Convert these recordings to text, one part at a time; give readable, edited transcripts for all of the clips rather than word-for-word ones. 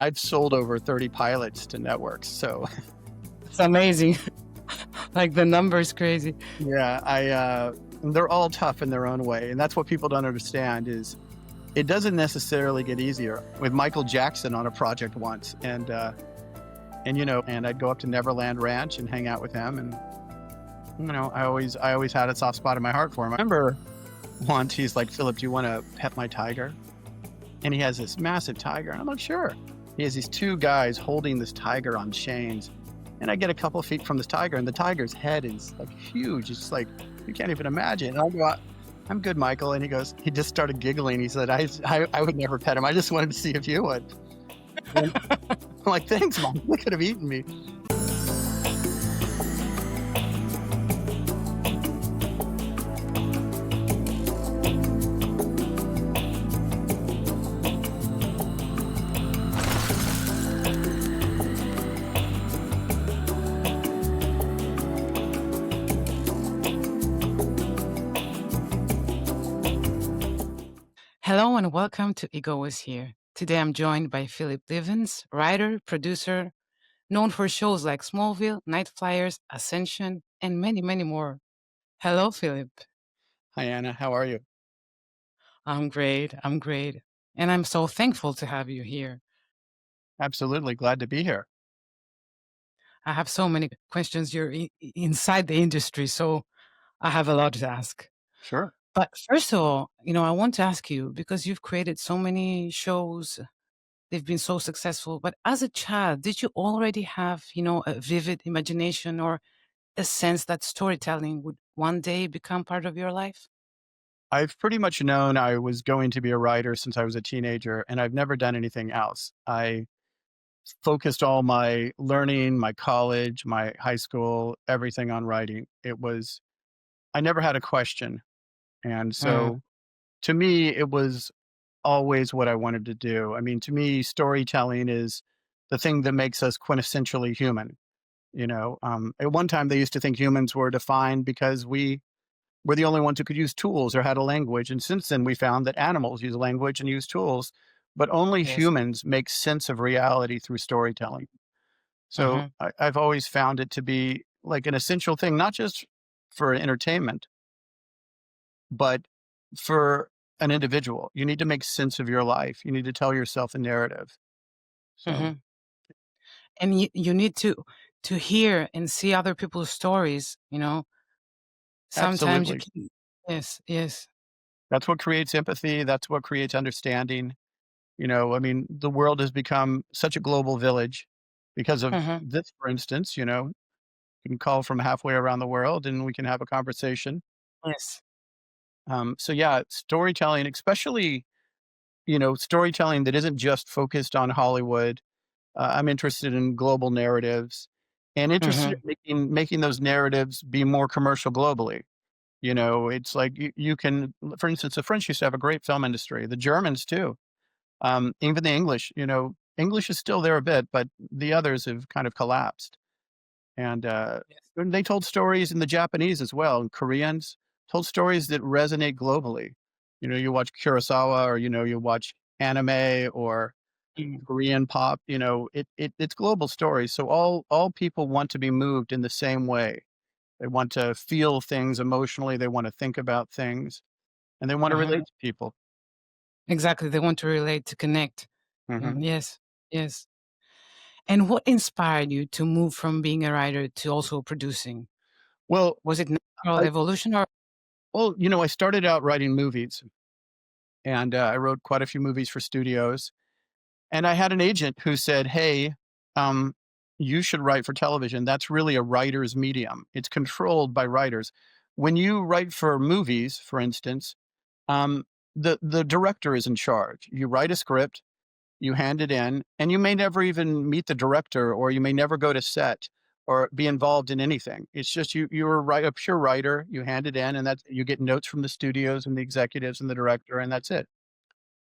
I've sold over 30 pilots to networks. So It's amazing. Like the number is crazy. yeah, they're all tough in their own way. And that's what people don't understand is it doesn't necessarily get easier. With Michael Jackson on a project once, and I'd go up to Neverland Ranch and hang out with him. And, I always had a soft spot in my heart for him. I remember once he's like, "Philip, do you want to pet my tiger?" And he has this massive tiger. And I'm like, "Sure." He has these two guys holding this tiger on chains. And I get a couple feet from this tiger, and the tiger's head is like huge. It's like, you can't even imagine. And I go, "I'm good, Michael." And he just started giggling. He said, I would never pet him. I just wanted to see if you would. And I'm like, "Thanks, Mom. You could have eaten me." Hello and welcome to Ego is Here. Today I'm joined by Philip Levens, writer, producer, known for shows like Smallville, Night Flyers, Ascension, and many, many more. Hello, Philip. Hi, Anna. How are you? I'm great. I'm great. And I'm so thankful to have you here. Absolutely. Glad to be here. I have so many questions. You're inside the industry, so I have a lot to ask. Sure. But first of all, I want to ask you because you've created so many shows, they've been so successful. But as a child, did you already have, a vivid imagination or a sense that storytelling would one day become part of your life? I've pretty much known I was going to be a writer since I was a teenager, and I've never done anything else. I focused all my learning, my college, my high school, everything on writing. I never had a question. And Mm, so to me, it was always what I wanted to do. I mean, to me, storytelling is the thing that makes us quintessentially human. At one time, they used to think humans were defined because we were the only ones who could use tools or had a language. And since then, we found that animals use language and use tools, but only yes. humans make sense of reality through storytelling. So Hmm. I've always found it to be like an essential thing, not just for entertainment, but for an individual. You need to make sense of your life. You need to tell yourself a narrative. So Hmm. And you need to hear and see other people's stories. Sometimes you absolutely. can. Yes, yes. That's what creates empathy. That's what creates understanding. I mean, the world has become such a global village because of Hmm. this, for instance, you can call from halfway around the world and we can have a conversation. Yes. So yeah, storytelling, especially, storytelling that isn't just focused on Hollywood. I'm interested in global narratives and interested Hmm. in making those narratives be more commercial globally. It's like you can, for instance, the French used to have a great film industry, the Germans too. Even the English, English is still there a bit, but the others have kind of collapsed. And Yes. and they told stories in the Japanese as well, and Koreans told stories that resonate globally. You watch Kurosawa or, you watch anime or Mm. Korean pop, it's global stories. So all people want to be moved in the same way. They want to feel things emotionally, they want to think about things, and they want to Hmm. relate to people. Exactly. They want to relate, to connect. Mhm. Yes, yes. And what inspired you to move from being a writer to also producing? Well, Was it natural I evolution or? I started out writing movies, and I wrote quite a few movies for studios. And I had an agent who said, "Hey, um, you should write for television. That's really a writer's medium. It's controlled by writers. When you write for movies, for instance, um, the director is in charge. You write a script, you hand it in, and you may never even meet the director, or you may never go to set or be involved in anything. It's just you're a pure writer. You hand it in, and that's you get notes from the studios and the executives and the director, and that's it."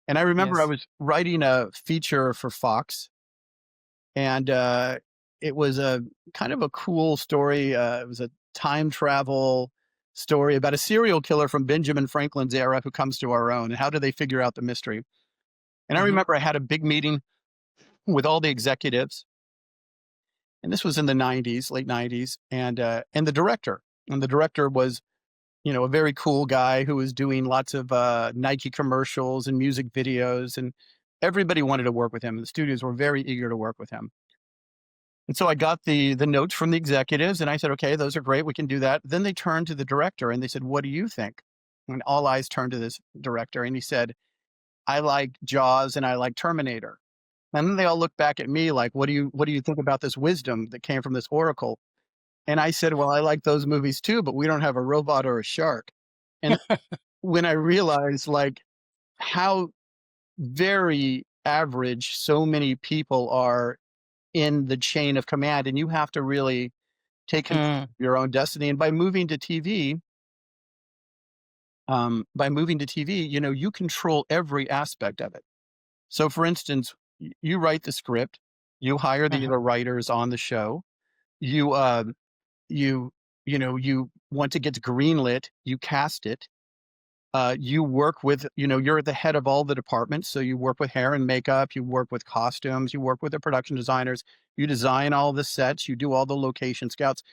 And I remember I Yes. was writing a feature for Fox, and it was a kind of a cool story. It was a time travel story about a serial killer from Benjamin Franklin's era who comes to our own, and how do they figure out the mystery? And I Hmm. remember I had a big meeting with all the executives, and this was in the '90s, late '90s, and the director. And the director was, a very cool guy who was doing lots of Nike commercials and music videos, and everybody wanted to work with him. The studios were very eager to work with him. And so I got the notes from the executives, and I said, "Okay, those are great. We can do that." Then they turned to the director and they said, "What do you think?" And all eyes turned to this director, and he said, "I like Jaws and I like Terminator." And then they all looked back at me like, "What do you think about this wisdom that came from this oracle?" And I said, "Well, I like those movies too, but we don't have a robot or a shark." And when I realized like how very average so many people are in the chain of command, and you have to really take control Mm, of your own destiny. And by moving to TV, you control every aspect of it. So, for instance, you write the script, you hire the mhm, other writers on the show, you you you once it gets greenlit, you cast it. You work with, you're the head of all the departments. So you work with hair and makeup, you work with costumes, you work with the production designers, you design all the sets, you do all the location scouts.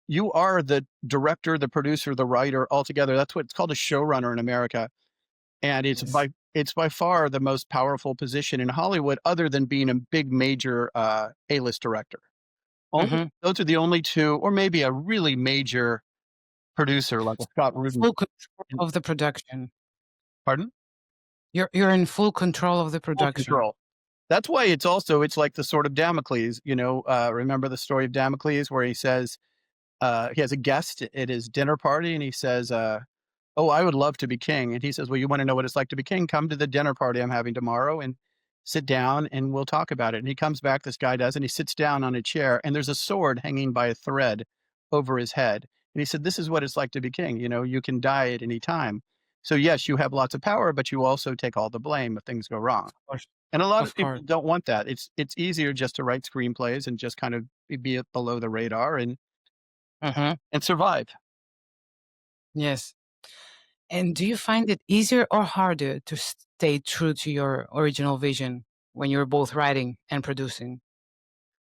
You are the director, the producer, the writer altogether. That's what it's called, a showrunner in America. And yes. it's by far the most powerful position in Hollywood, other than being a big major A-list director. Only Mhm. those are the only two, or maybe a really major producer like a Scott Rudin. Full control of the production. Pardon? You're in full control of the Full production. control. That's why it's like the sword of Damocles. Remember the story of Damocles where he says he has a guest at his dinner party, and he says, "Oh, I would love to be king." And he says, "Well, you want to know what it's like to be king? Come to the dinner party I'm having tomorrow and sit down, and we'll talk about it." And he comes back, this guy does, and he sits down on a chair, and there's a sword hanging by a thread over his head. And he said, "This is what it's like to be king. You can die at any time. So yes, you have lots of power, but you also take all the blame if things go wrong." Of course. And a lot of Of people course. don't want that. It's easier just to write screenplays and just kind of be below the radar Mhm. and survive. Yes. And do you find it easier or harder to stay true to your original vision when you're both writing and producing?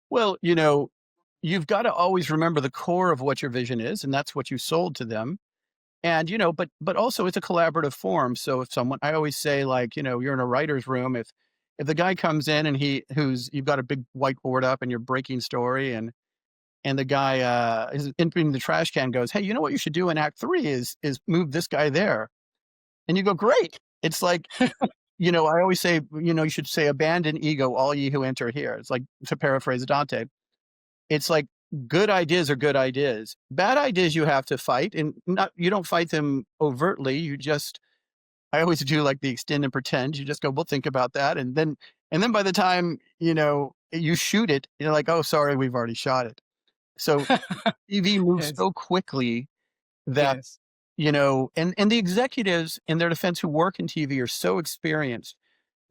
Well, you've got to always remember the core of what your vision is, and that's what you sold to them. And but also it's a collaborative form. So if someone, I always say, like, you're in a writer's room. If the guy comes in and you've got a big whiteboard up and you're breaking story, and the guy is emptying the trash can, goes, "Hey, you know what you should do in Act 3 is move this guy there." And you go, "Great." It's like, I always say, you should say, "Abandon ego, all ye who enter here." It's like, to paraphrase Dante, it's like good ideas are good ideas. Bad ideas you have to fight, and not you don't fight them overtly. I always do like the extend and pretend. You just go, "We'll think about that." And then by the time, you shoot it, you're like, "Oh, sorry, we've already shot it." So TV moves Yes. so quickly that, Yes. and the executives in their defense who work in TV are so experienced.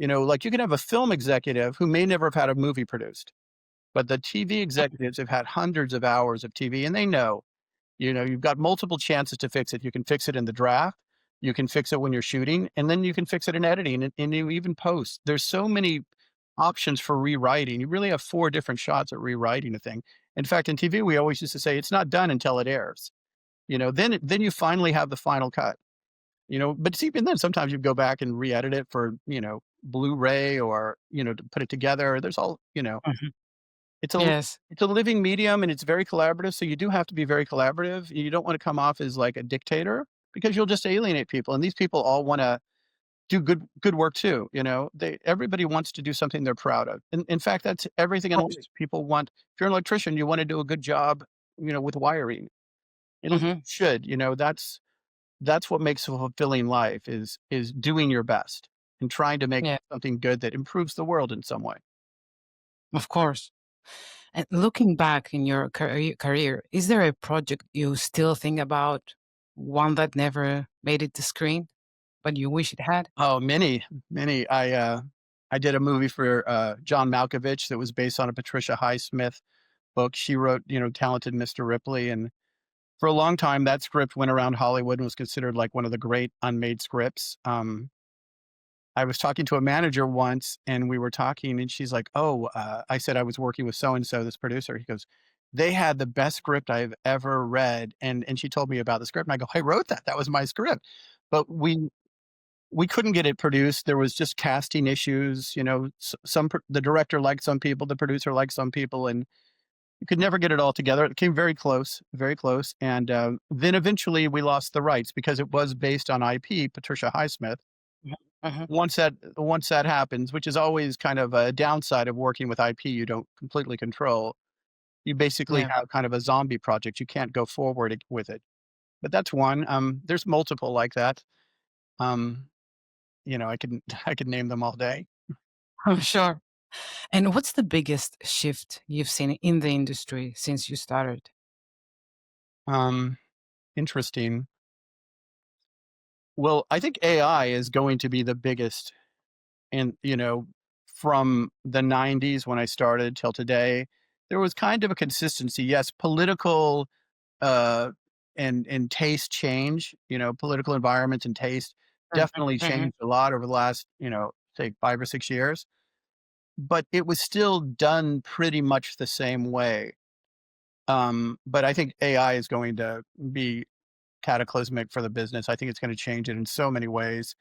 Like, you can have a film executive who may never have had a movie produced, but the TV executives have had hundreds of hours of TV, and they know, you've got multiple chances to fix it. You can fix it in the draft, you can fix it when you're shooting, and then you can fix it in editing, and you even post. There's so many options for rewriting. You really have four different shots at rewriting a thing. In fact, in TV, we always used to say it's not done until it airs. Then you finally have the final cut. But it's even then, sometimes you go back and re-edit it for, Blu-ray, or, to put it together. There's all, Mhm. it's a Yes. it's a living medium, and it's very collaborative. So you do have to be very collaborative. You don't want to come off as like a dictator, because you'll just alienate people. And these people all want to do good work too. Everybody wants to do something they're proud of. And in fact, that's everything in Of life. course. People want, if you're an electrician, you want to do a good job, with wiring. It Mhm. should, that's what makes a fulfilling life, is doing your best and trying to make Yeah. something good that improves the world in some way. Of course. And looking back in your career, is there a project you still think about, one that never made it to screen, but you wish it had? Oh, many, many. I did a movie for John Malkovich that was based on a Patricia Highsmith book. She wrote, Talented Mr. Ripley, and for a long time that script went around Hollywood and was considered like one of the great unmade scripts. I was talking to a manager once and we were talking and she's like, oh, I said I was working with so-and-so, this producer. He goes, they had the best script I've ever read. And she told me about the script and I go, I wrote that. That was my script. But we couldn't get it produced. There was just casting issues. You know, the director liked some people, the producer liked some people, and you could never get it all together. It came very close, very close. And then eventually we lost the rights because it was based on IP, Patricia Highsmith. Mhm. Mhm. Once that happens, which is always kind of a downside of working with IP, you don't completely control. You basically Yeah. have kind of a zombie project. You can't go forward with it. But that's one. There's multiple like that. Um, I can I could name them all day. I'm sure. And what's the biggest shift you've seen in the industry since you started? Um, Interesting. Well, I think AI is going to be the biggest, and from the 90s when I started till today, there was kind of a consistency. Yes, political uh, and taste change. Political environments and taste Mhm. definitely Mhm. changed a lot over the last say 5 or 6 years. But it was still done pretty much the same way. But I think AI is going to be cataclysmic for the business. I think it's going to change it in so many ways.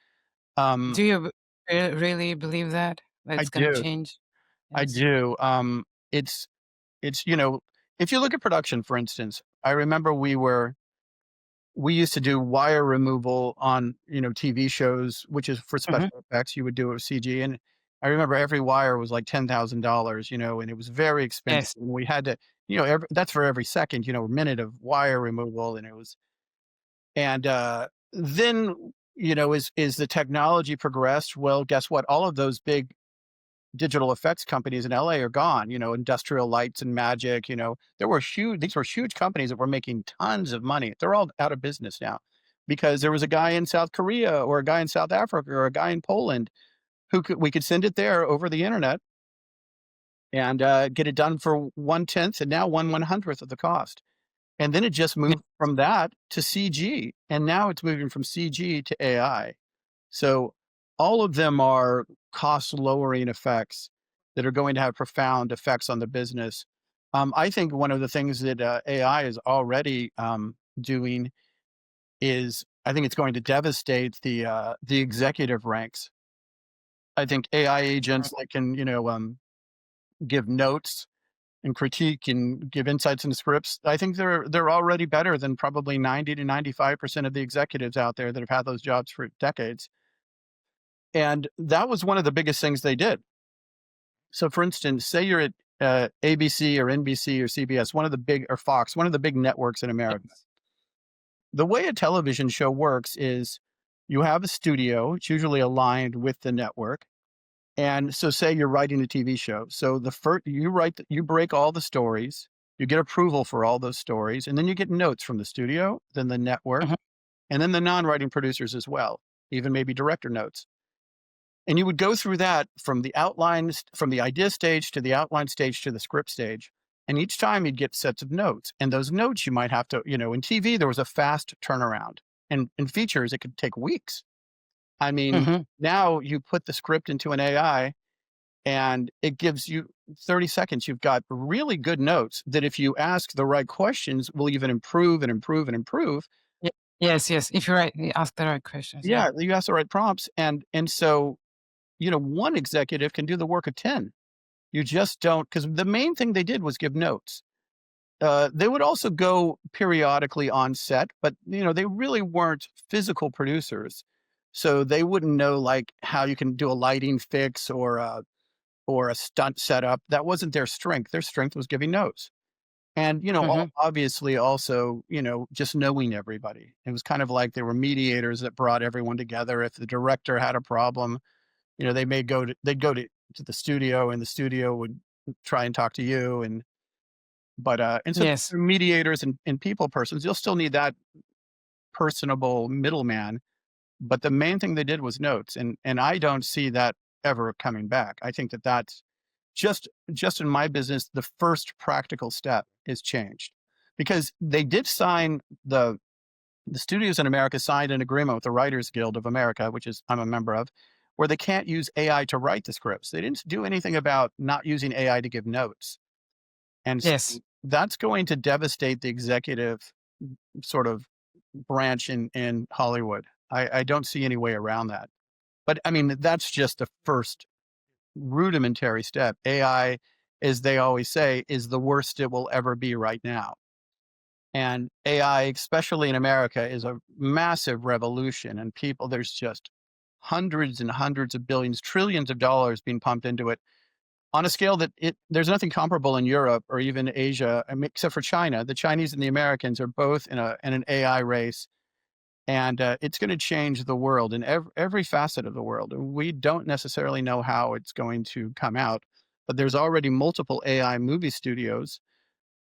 Um, Do you really believe that I it's going to do, change? I Yes. do. It's it's if you look at production, for instance, I remember we used to do wire removal on TV shows, which is for Mhm. special effects. You would do it with CG, and I remember every wire was like $10,000, and it was very expensive. Yes. And we had to, that's for every second, minute of wire removal, and it was And then, as the technology progressed, well, guess what? All of those big digital effects companies in LA are gone. Industrial Lights and Magic. These were huge companies that were making tons of money. They're all out of business now because there was a guy in South Korea or a guy in South Africa or a guy in Poland we could send it there over the internet and get it done for 1/10 and now 1/100th of the cost. And then it just Yeah. moved from that to CG, and now it's moving from CG to AI. So all of them are cost lowering effects that are going to have profound effects on the business. I think one of the things that AI is already doing is I think it's going to devastate the executive ranks. I think AI agents that can give notes and critique and give insights into scripts, I think they're already better than probably 90 to 95% of the executives out there that have had those jobs for decades. And that was one of the biggest things they did. So for instance, say you're at ABC or NBC or CBS, one of the big or Fox, one of the big networks in America. Yes. The way a television show works is you have a studio, it's usually aligned with the network. And so say you're writing a TV show. So the first you break all the stories, you get approval for all those stories, and then you get notes from the studio, then the network, Mhm. and then the non-writing producers as well, even maybe director notes. And you would go through that from the outlines, from the idea stage to the outline stage to the script stage. And each time you'd get sets of notes. And those notes you might have to, in TV, there was a fast turnaround. And in features, it could take weeks. I mean, Mhm. now you put the script into an AI and it gives you 30 seconds. You've got really good notes that if you ask the right questions, will even improve and improve and improve. Ye Yes, yes. If you're right, you ask the right questions, yeah. Yeah, you ask the right prompts. And so, one executive can do the work of 10. You just don't, because the main thing they did was give notes. They would also go periodically on set, but they really weren't physical producers. So they wouldn't know like how you can do a lighting fix or a stunt setup. That wasn't their strength. Their strength was giving notes. And, Mhm. obviously also, just knowing everybody. It was kind of like they were mediators that brought everyone together. If the director had a problem, they'd go to the studio and the studio would try and talk to you. And so Yes. they're mediators and people persons. You'll still need that personable middleman. But the main thing they did was notes. And I don't see that ever coming back. I think that that's just in my business, the first practical step is changed because they did sign the studios in America signed an agreement with the Writers Guild of America, which is I'm a member of, where they can't use AI to write the scripts. They didn't do anything about not using AI to give notes. And so Yes. that's going to devastate the executive sort of branch in Hollywood. I don't see any way around that. But I mean, that's just the first rudimentary step. AI, as they always say, is the worst it will ever be right now. And AI, especially in America, is a massive revolution. And people, there's just hundreds and hundreds of billions, trillions of dollars being pumped into it on a scale that there's nothing comparable in Europe or even Asia, I mean, except for China. The Chinese and the Americans are both in an AI race, and it's going to change the world in every facet of the world. And we don't necessarily know how it's going to come out, but there's already multiple AI movie studios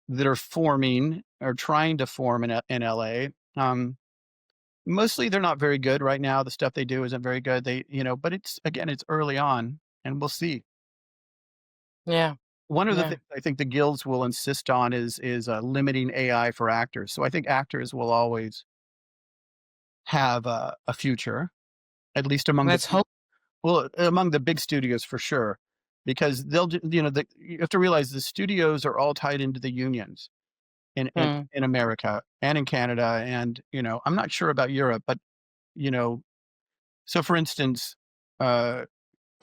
that are forming or trying to form in LA. Mostly they're not very good right now. The stuff they do isn't very good. But it's again, it's early on, and we'll see. Yeah. One of the Yeah. things I think the guilds will insist on is limiting AI for actors. So I think actors will always have a future, at least among the Let's hope. among the big studios for sure, because you have to realize the studios are all tied into the unions in in, Mm. in America and in Canada, and I'm not sure about Europe, but you know, so for instance, uh,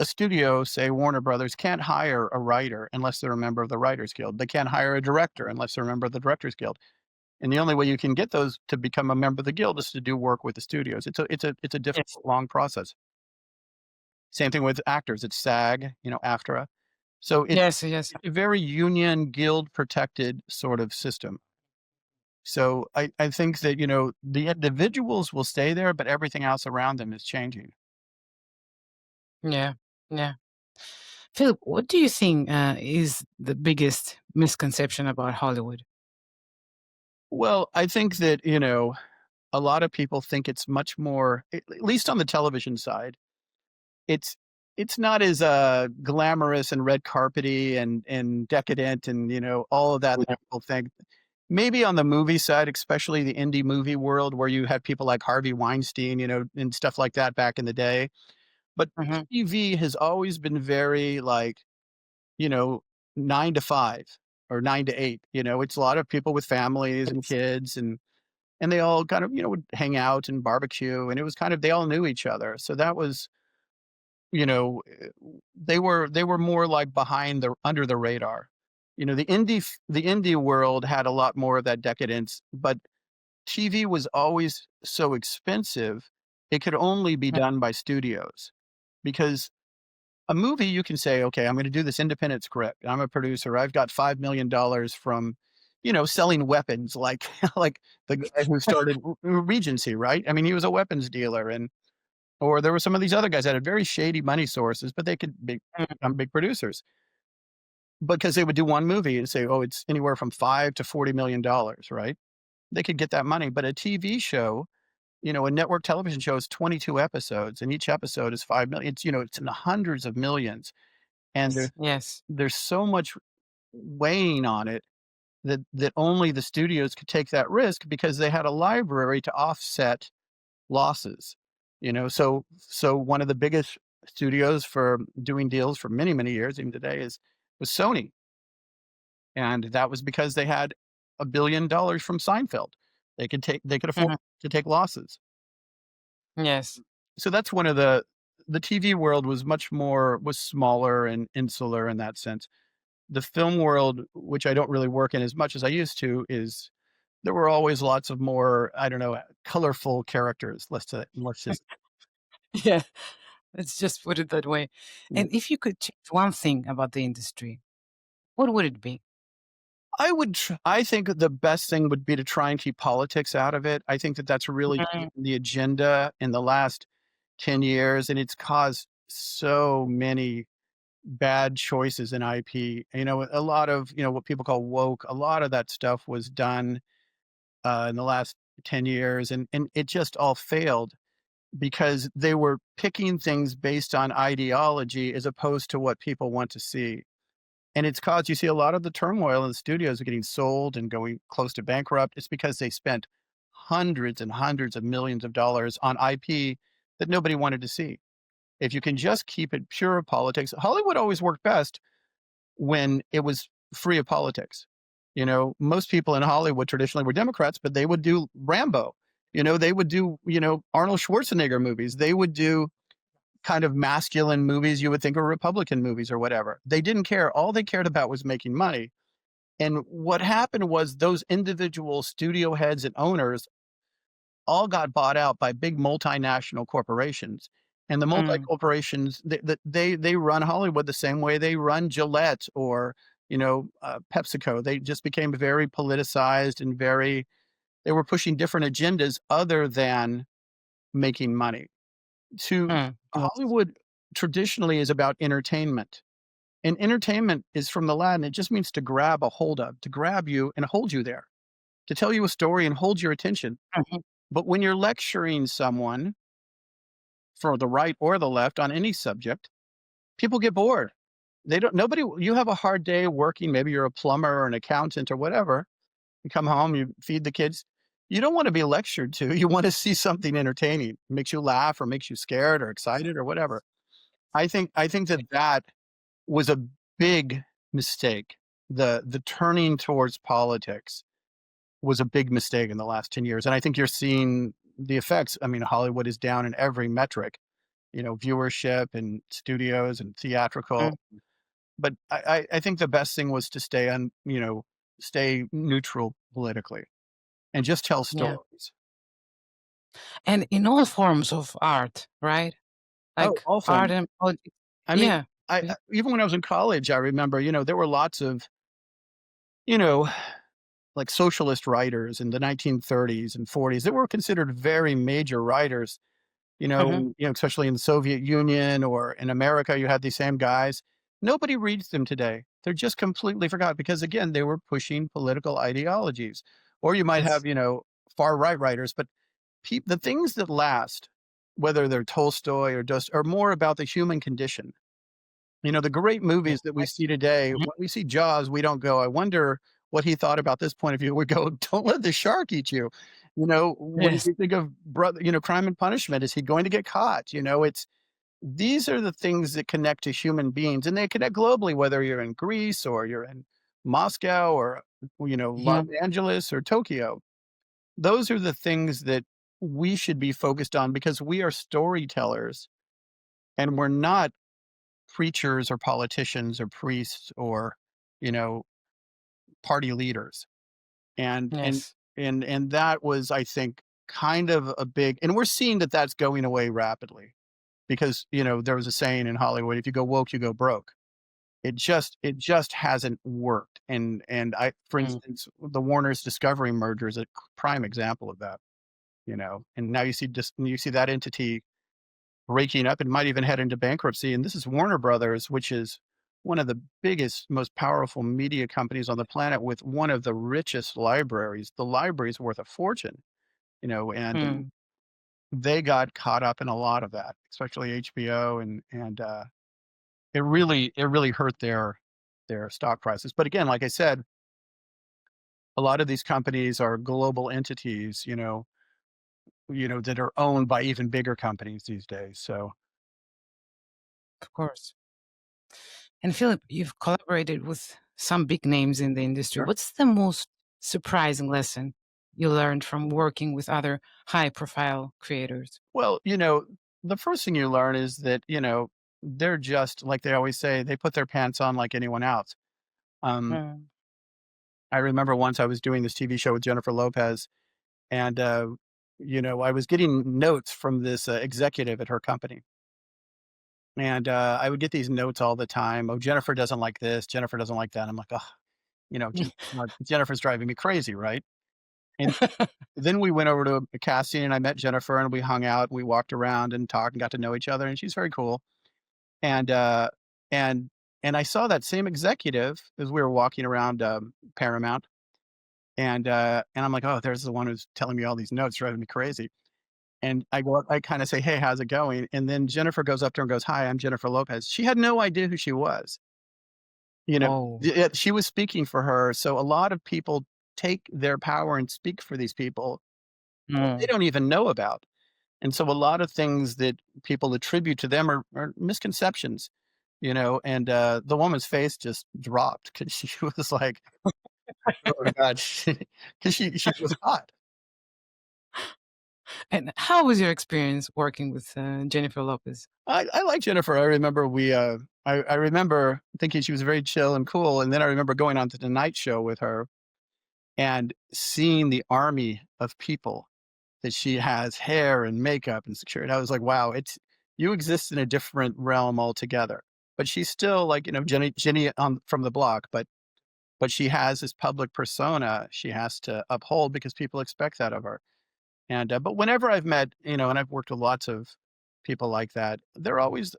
a studio, say Warner Brothers, can't hire a writer unless they're a member of the Writers Guild. They can't hire a director unless they're a member of the Directors Guild. And the only way you can get those to become a member of the guild is to do work with the studios. It's a Yes. difficult, long process. Same thing with actors. It's SAG, AFTRA. So Yes. Yes. it's a very union guild protected sort of system. So I think that, the individuals will stay there, but everything else around them is changing. Yeah. Yeah. Philip, what do you think is the biggest misconception about Hollywood? Well, I think that, a lot of people think it's much more, at least on the television side, it's it's not as glamorous and red carpety and decadent and all of that Yeah. people think. Maybe on the movie side, especially the indie movie world, where you had people like Harvey Weinstein, and stuff like that back in the day. But Hmm. TV has always been very like, you know, 9 to 5 or 9 to 8. It's a lot of people with families and Yes. kids, and they all kind of, would hang out and barbecue, and it was kind of, they all knew each other. So that was, you know, eh, they were more like behind the under the radar. The indie world had a lot more of that decadence, but TV was always so expensive, it could only be done by studios. Because a movie, you can say, okay, I'm going to do this independent script. I'm a producer. I've got $5 million from, selling weapons, like like the guy who started Regency, right? I mean, he was a weapons dealer, and or there were some of these other guys that had very shady money sources, but they could become big producers because they would do one movie and say, oh, it's anywhere from 5 to $40 million, right? They could get that money. But a TV show, a network television show is 22 episodes, and each episode is 5 million. It's in the hundreds of millions, and Yes. Yes. there's so much weighing on it that only the studios could take that risk because they had a library to offset losses. So one of the biggest studios for doing deals for many, many years, even today, was Sony. And that was because they had $1 billion from Seinfeld. They could afford Mhm. to take losses. Yes. So that's one of the TV world was smaller and insular in that sense. The film world, which I don't really work in as much as I used to, is there were always lots of more, I don't know, colorful characters. Let's just Yeah. Let's just put it that way. And if you could change one thing about the industry, what would it be? I think the best thing would be to try and keep politics out of it. I think that that's really Mhm. taken the agenda in the last 10 years, and it's caused so many bad choices in IP. A lot of, what people call woke, a lot of that stuff was done in the last 10 years, and it just all failed because they were picking things based on ideology as opposed to what people want to see. And it's caused, you see a lot of the turmoil in the studios are getting sold and going close to bankrupt. It's because they spent hundreds and hundreds of millions of dollars on IP that nobody wanted to see. if you can just keep it pure politics, Hollywood always worked best when it was free of politics. Most people in Hollywood traditionally were Democrats, but they would do Rambo. They would do, Arnold Schwarzenegger movies. They would do kind of masculine movies you would think are Republican movies or whatever. They didn't care. All they cared about was making money. And what happened was those individual studio heads and owners all got bought out by big multinational corporations. And the multi Mm, corporations, they run Hollywood the same way they run Gillette or PepsiCo. They just became very politicized and they were pushing different agendas other than making money. To yes. Hollywood traditionally is about entertainment. And entertainment is from the Latin. It just means to grab a hold of, to grab you and hold you there, to tell you a story and hold your attention. Mhm. But when you're lecturing someone for the right or the left on any subject, people get bored. They don't, nobody, you have a hard day working. Maybe you're a plumber or an accountant or whatever. You come home, you feed the kids. You don't want to be lectured to. You want to see something entertaining, makes you laugh or makes you scared or excited or whatever. I think that was a big mistake. The turning towards politics was a big mistake in the last 10 years. And I think you're seeing the effects. I mean, Hollywood is down in every metric, viewership and studios and Mm, theatrical. But I think the best thing was to stay neutral politically and just tell yeah. stories. And in all forms of art, right? Oh, Like all art forms. and politics. I mean, Yeah. Yeah. even when I was in college, I remember, there were lots of, you know, like socialist writers in the 1930s and 40s that were considered very major writers, Mhm. especially in the Soviet Union or in America, you had these same guys. Nobody reads them today. They're just completely forgot because again, they were pushing political ideologies. Or you might Yes. have, far right writers, but the things that last, whether they're Tolstoy or just are more about the human condition. The great Yeah. movies that we Like see today, mhm. when we see Jaws, we don't go, I wonder what he thought about this point of view. We go, don't let the shark eat you. When Yes. we think of Crime and Punishment, is he going to get caught? These are the things that connect to human beings and they connect globally, whether you're in Greece or you're in Moscow or, Los Mhm. Angeles or Tokyo. Those are the things that we should be focused on because we are storytellers and we're not preachers or politicians or priests or, you know, party leaders. And and Yes. and that was, I think, kind of a big, and we're seeing that that's going away rapidly because, there was a saying in Hollywood, if you go woke, you go broke. It just hasn't worked. And for Mm. instance, the Warner's Discovery merger is a prime example of that, and now you see that entity breaking up and might even head into bankruptcy. And this is Warner Brothers, which is one of the biggest, most powerful media companies on the planet with one of the richest libraries. The library is worth a fortune, and Mm. they got caught up in a lot of that, especially HBO, and it really hurt their stock prices. But again, like I said, a lot of these companies are global entities, that are owned by even bigger companies these days. So Of course. And Philip, you've collaborated with some big names in the industry. sure. What's the most surprising lesson you learned from working with other high profile creators? Well, the first thing you learn is that, they're just like they always say, they put their pants on like anyone else. Um, Mm. I remember once I was doing this TV show with Jennifer Lopez, and I was getting notes from this executive at her company, and I would get these notes all the time. Oh, Jennifer doesn't like this. Jennifer doesn't like that. I'm like, oh, Jennifer's driving me crazy, right? And then we went over to a casting, and I met Jennifer, and we hung out. We walked around and talked and got to know each other, and she's very cool. And, and and I saw that same executive as we were walking around, Paramount, and I'm like, "Oh, there's the one who's telling me all these notes, driving me crazy." And I go up, I kinda say, "Hey, how's it going?" And then Jennifer goes up to her and goes, "Hi, I'm Jennifer Lopez." She had no idea who she was, you know? Oh. Yeah, she was speaking for her, so a lot of people take their power and speak for these people they Mm. don't even know about. And so a lot of things that people attribute to them are misconceptions, and the woman's face just dropped because she was like, oh my God, because she was hot. And how was your experience working with Jennifer Lopez? I like Jennifer. I remember I remember thinking she was very chill and cool. And then I remember going on to the night show with her and seeing the army of people that she has, hair and makeup and security. I was like, wow, you exist in a different realm altogether. But she's still like, Jenny from the block, but she has this public persona she has to uphold because people expect that of her. And but whenever I've met, and I've worked with lots of people like that,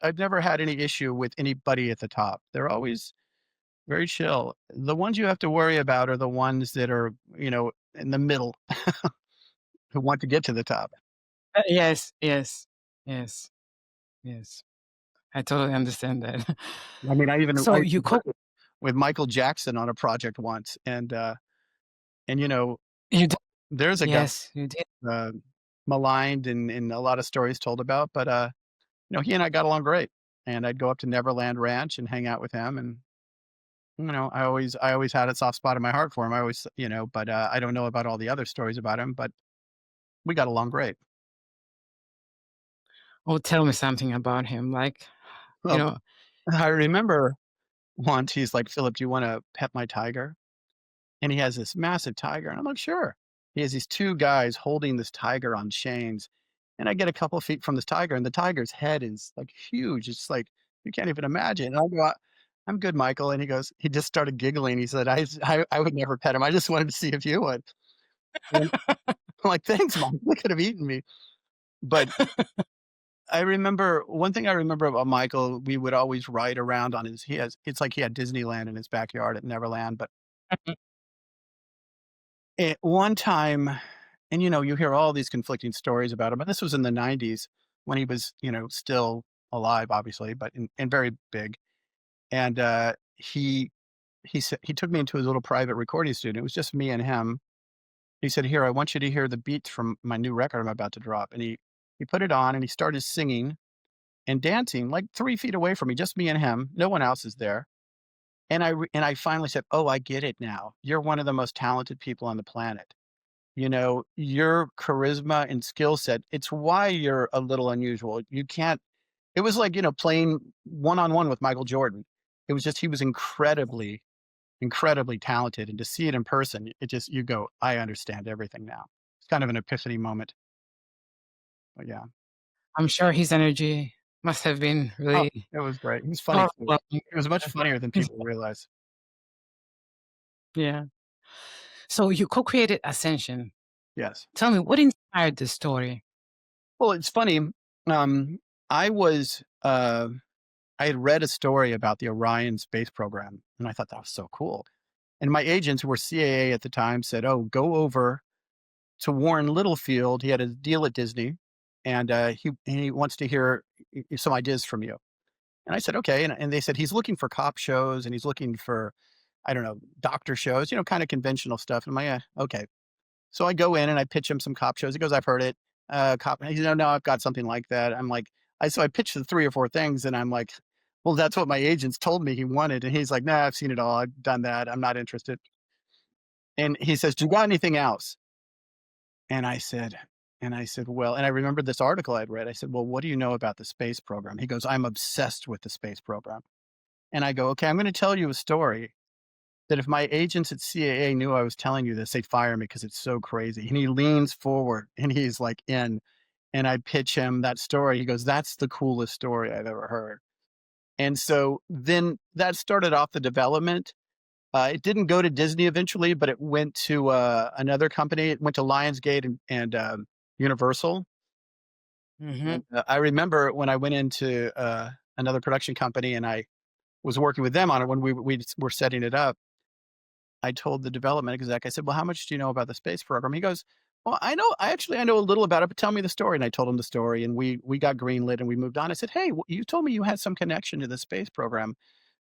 I've never had any issue with anybody at the top. They're always very chill. The ones you have to worry about are the ones that are, in the middle who want to get to the top. Yes, yes, yes, yes. I totally understand that. I mean, So I you co worked with Michael Jackson on a project once, and you did. there's a guy Yes, you did. uh, maligned and a lot of stories told about, but he and I got along great, and I'd go up to Neverland Ranch and hang out with him, and I always had a soft spot in my heart for him. I always, but I don't know about all the other stories about him, but we got along great. Oh, tell me something about him. Like, you Well, know, I remember once he's like, "Philip, do you want to pet my tiger?" And he has this massive tiger, and I'm like, "Sure." He has these 2 guys holding this tiger on chains, and I get a couple feet from this tiger, and the tiger's head is, like, huge. It's like, you can't even imagine. And I go, "I'm good, Michael." And he just started giggling. He said, I would never pet him. I just wanted to see if you would." And I'm like, "Thanks, Mom. They could have eaten me." But I remember one thing I remember about Michael, we would always ride around on it's like he had Disneyland in his backyard at Neverland, but at one time, and, you hear all these conflicting stories about him, and this was in the '90s when he was, still alive, obviously, but and very big. And, he took me into his little private recording studio. It was just me and him. He said, "Here, I want you to hear the beats from my new record I'm about to drop." And he put it on, and he started singing and dancing, like, 3 feet away from me, just me and him. No one else is there. And I finally said, "Oh, I get it now. You're one of the most talented people on the planet. Your charisma and skill set, it's why you're a little unusual. You can't." It was like, playing one-on-one with Michael Jordan. It was just he was incredibly, incredibly talented, and to see it in person, it just you go, "I understand everything now." It's kind of an epiphany moment, but yeah. I'm sure his energy must have been Oh, really it was great. He's funny too. powerful. He was much funnier than people realize. Yeah. So you co-created Ascension. Yes. Tell me what inspired this story? Well, it's funny, I was, I had read a story about the Orion space program, and I thought that was so cool. And my agents, who were CAA at the time, said, "Oh, go over to Warren Littlefield." He had a deal at Disney, and he wants to hear some ideas from you. And I said, "Okay." And they said he's looking for cop shows, and he's looking for, I don't know, doctor shows, kind of conventional stuff. And I'm like, okay." So I go in and I pitch him some cop shows. He goes, "I've heard it." Cop. He's, "No, I've got something like that." I'm like, I pitched the 3 or 4 things, and I'm like, "Well, that's what my agents told me he wanted." And he's like, "Nah, I've seen it all. I've done that. I'm not interested." And he says, "Do you got anything else?" And I said, "Well," and I remembered this article I'd read. I said, "Well, what do you know about the space program?" He goes, "I'm obsessed with the space program." And I go, "Okay, I'm going to tell you a story that if my agents at CAA knew I was telling you this, they'd fire me because it's so crazy." And he leans forward and he's like in, and I pitch him that story. He goes, "That's the coolest story I've ever heard." And so then that started off the development. It didn't go to Disney eventually, but it went to another company. It went to Lionsgate and Universal. Hmm. And I remember when I went into another production company and I was working with them on it when we were setting it up. I told the development exec, I said, "Well, how much do you know about the space program?" He goes, "Well, I know a little about it, but tell me the story." And I told him the story, and we got greenlit and we moved on. I said, "Hey, you told me you had some connection to the space program.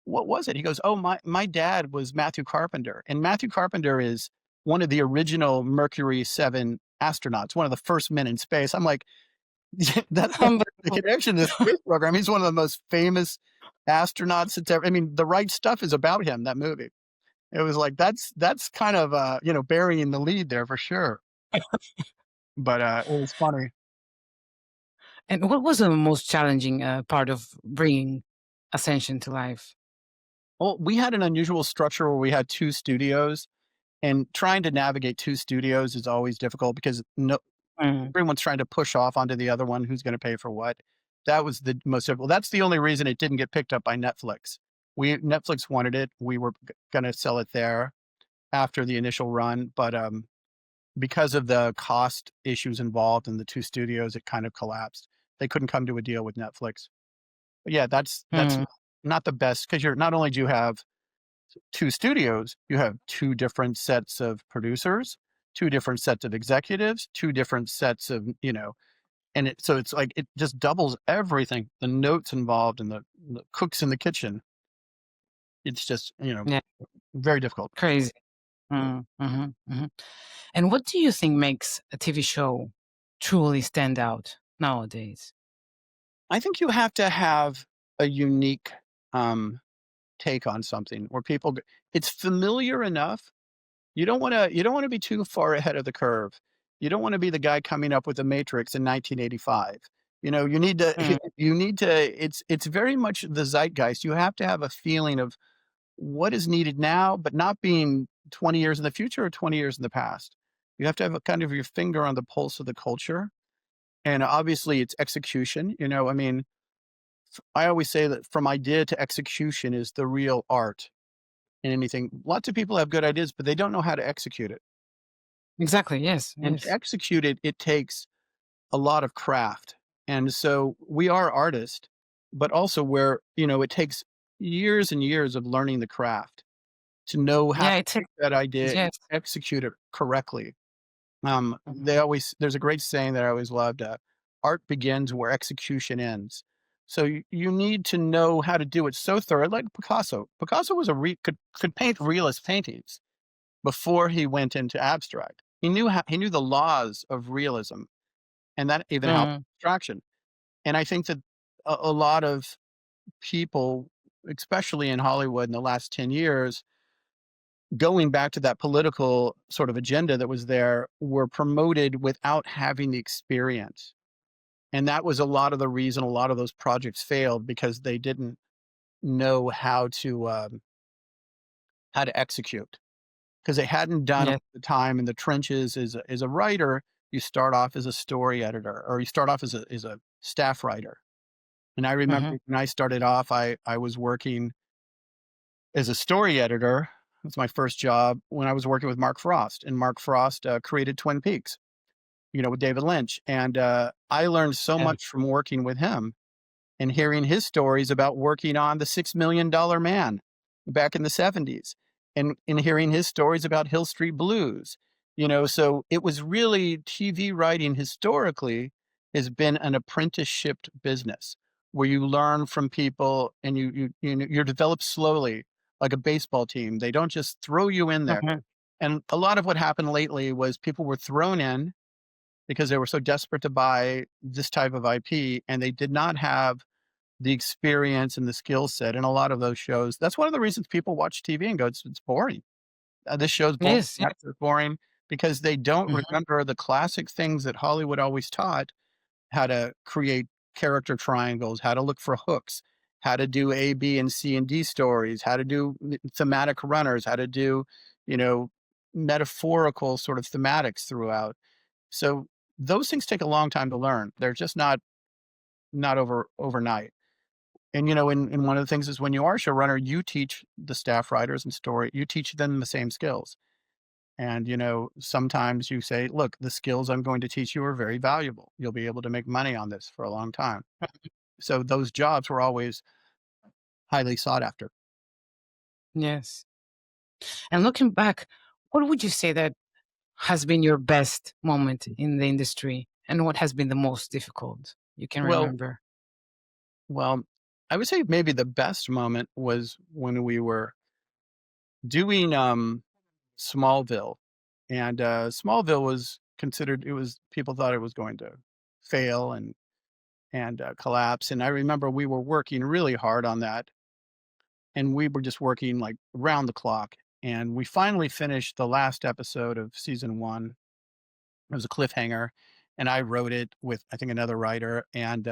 What was it?" He goes, "Oh, my dad was Matthew Carpenter, and Matthew Carpenter is one of the original Mercury 7 astronauts, one of the first men in space." I'm like, That's the Unbelievable. connection to the space program. He's one of the most famous astronauts that's ever. I mean, The Right Stuff is about him. That movie. It was like that's kind of burying the lead there for sure. But it was funny. And what was the most challenging part of bringing Ascension to life? Well, we had an unusual structure where we had two studios, and trying to navigate two studios is always difficult because no Mm, everyone's trying to push off onto the other one who's going to pay for what. That was the most difficult. That's the only reason it didn't get picked up by Netflix. We Netflix wanted it. We were going to sell it there after the initial run, but because of the cost issues involved in the two studios, it kind of collapsed. They couldn't come to a deal with Netflix. But yeah, that's mm, not the best because you're not only do you have two studios, you have two different sets of producers, two different sets of executives, two different sets of, and so it's like it just doubles everything. The notes involved and the cooks in the kitchen. It's just, yeah, very difficult. crazy. And what do you think makes a TV show truly stand out nowadays? I think you have to have a unique um, take on something where it's familiar enough. You don't want to be too far ahead of the curve. You don't want to be the guy coming up with the Matrix in 1985. You need to Mm, you need to it's very much the zeitgeist. You have to have a feeling of what is needed now, but not being 20 years in the future or 20 years in the past. You have to have a kind of your finger on the pulse of the culture. And obviously it's execution. I mean, I always say that from idea to execution is the real art in anything. Lots of people have good ideas, but they don't know how to execute it. exactly. Yes. And to Yes. execute it, it takes a lot of craft. And so we are artists, but also it takes years and years of learning the craft to know how to Yeah. It take takes. that idea and Yes. execute it correctly. Mhm. There's a great saying that I always loved, art begins where execution ends. So you need to know how to do it so thorough, like Picasso. Picasso was could paint realist paintings before he went into abstract. He knew the laws of realism, and that even helped Mm, abstraction. And I think that a lot of people, especially in Hollywood in the last 10 years, going back to that political sort of agenda that was there, were promoted without having the experience. And that was a lot of the reason a lot of those projects failed because they didn't know how to execute because they hadn't done it yes. at the time in the trenches as a writer. You start off as a story editor or you start off as a staff writer. And I remember Hmm. when I started off, I was working as a story editor. That's my first job when I was working with Mark Frost, and Mark Frost created Twin Peaks, with David Lynch, and I learned so Yeah. much from working with him and hearing his stories about working on the $6 Million Man back in the 70s and in hearing his stories about Hill Street Blues. So it was really TV writing historically has been an apprenticeship business where you learn from people and you're developed slowly like a baseball team. They don't just throw you in there. Hmm. And a lot of what happened lately was people were thrown in because they were so desperate to buy this type of IP and they did not have the experience and the skill set in a lot of those shows. That's one of the reasons people watch TV and go, it's boring. This show's boring. Yes. Yes. That show's boring because they don't Hmm. remember the classic things that Hollywood always taught: how to create character triangles, how to look for hooks, how to do A, B, and C and D stories, how to do thematic runners, how to do, you know, metaphorical sort of thematics throughout. So those things take a long time to learn. They're just not overnight. And, and one of the things is when you are a showrunner, you teach the staff writers and you teach them the same skills. And, sometimes you say, look, the skills I'm going to teach you are very valuable. You'll be able to make money on this for a long time. So those jobs were always highly sought after. Yes. And looking back, what would you say that has been your best moment in the industry, and what has been the most difficult you can Well, remember? well, I would say maybe the best moment was when we were doing Smallville. And Smallville was considered, people thought it was going to fail. and collapse. And I remember we were working really hard on that, and we were just working like round the clock. And we finally finished the last episode of season one. It was a cliffhanger, and I wrote it with I think another writer, and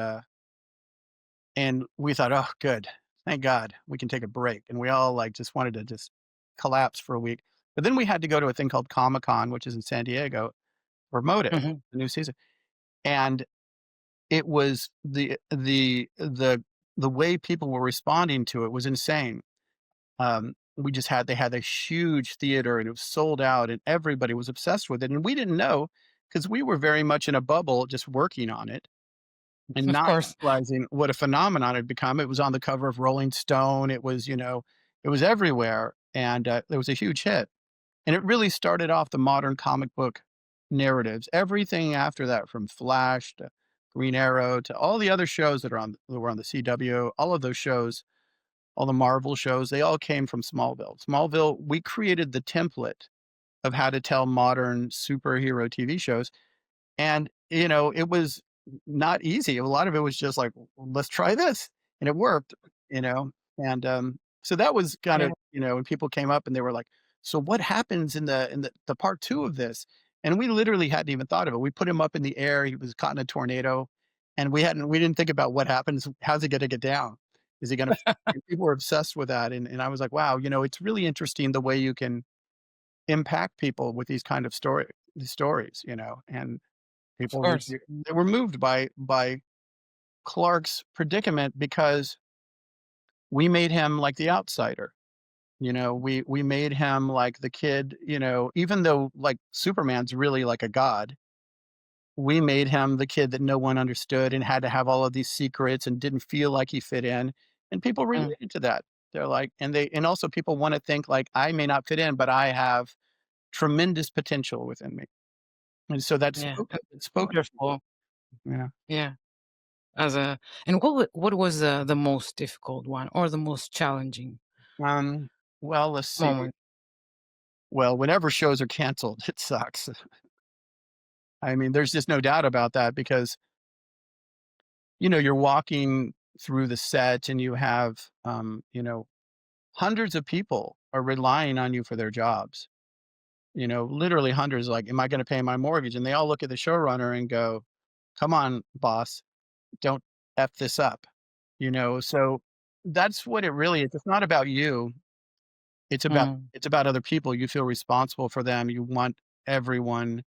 we thought, oh, good, thank God we can take a break. And we all like just wanted to just collapse for a week. But then we had to go to a thing called Comic Con, which is in San Diego, promote it, Mhm. the new season, and it was the way people were responding to it was insane. We just had they had a huge theater and it was sold out and everybody was obsessed with it. And we didn't know because we were very much in a bubble just working on it and Of not course. realizing what a phenomenon it had become. It was on the cover of Rolling Stone. It was, it was everywhere. And it was a huge hit. And it really started off the modern comic book narratives. Everything after that, from Flash to Green Arrow to all the other shows that were on the CW, all of those shows, all the Marvel shows, they all came from Smallville. Smallville, we created the template of how to tell modern superhero TV shows. And, it was not easy. A lot of it was just like, "Well, let's try this." And it worked, you know? And, so that was kind Yeah. of, when people came up and they were like, "So what happens in the part 2 of this?" And we literally hadn't even thought of it. We put him up in the air, he was caught in a tornado, and we didn't think about what happens. How's he gonna get down? Is he gonna and people were obsessed with that, and I was like, "Wow, it's really interesting the way you can impact people with these kind of these stories," and Of people course. they were moved by Clark's predicament because we made him like the outsider. We made him like the kid, even though like Superman's really like a god, we made him the kid that no one understood and had to have all of these secrets and didn't feel like he fit in. And people Mm. related to that. They're like, and also people want to think like I may not fit in, but I have tremendous potential within me. And so Yeah. it spoke to people. Wonderful. Yeah. Yeah. As a and what was the most difficult one or the most challenging Um, well, let's see. moment? Well, whenever shows are canceled, it sucks. I mean, there's just no doubt about that because, you're walking through the set and you have, hundreds of people are relying on you for their jobs. Literally hundreds, like, am I going to pay my mortgage? And they all look at the showrunner and go, come on, boss, don't F this up. So that's what it really is. It's not about you. Mm. It's about other people. You feel responsible for them. You want everyone,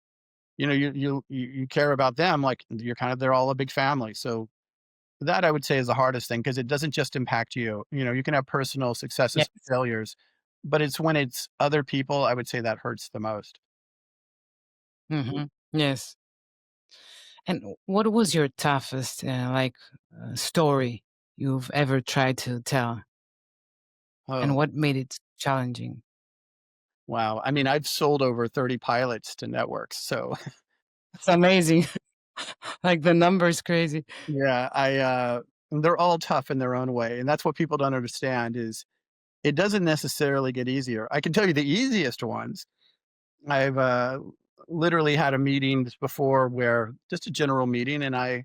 you care about them like they're all a big family. So that I would say is the hardest thing because it doesn't just impact you. You can have personal successes, Yes. failures, but it's when it's other people, I would say that hurts the most. Mhm. Yes. And what was your toughest, story you've ever tried to tell, and Oh, what made it challenging? wow. I mean, I've sold over 30 pilots to networks. So It's amazing. Like, the number is crazy. yeah, they're all tough in their own way. And that's what people don't understand is it doesn't necessarily get easier. I can tell you the easiest ones. I've literally had a meeting just before where just a general meeting, and I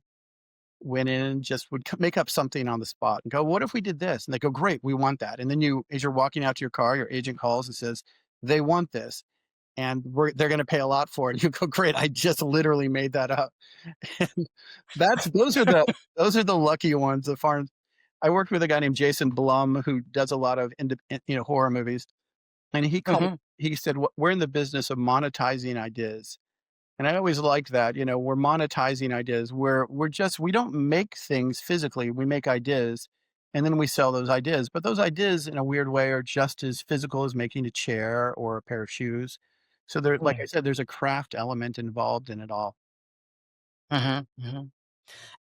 went in and just would make up something on the spot and go, "What if we did this?" And they go, "Great, we want that." And then as you're walking out to your car, your agent calls and says, "They want this, and they're going to pay a lot for it." You go, "Great, I just literally made that up." And those are the lucky ones. The farm. I worked with a guy named Jason Blum who does a lot of horror movies, and Mhm. he said, We're in the business of monetizing ideas." And I always like that, we're monetizing ideas. We don't make things physically. We make ideas and then we sell those ideas. But those ideas in a weird way are just as physical as making a chair or a pair of shoes. So like Yeah. I said, there's a craft element involved in it all. Mhm. Mhm.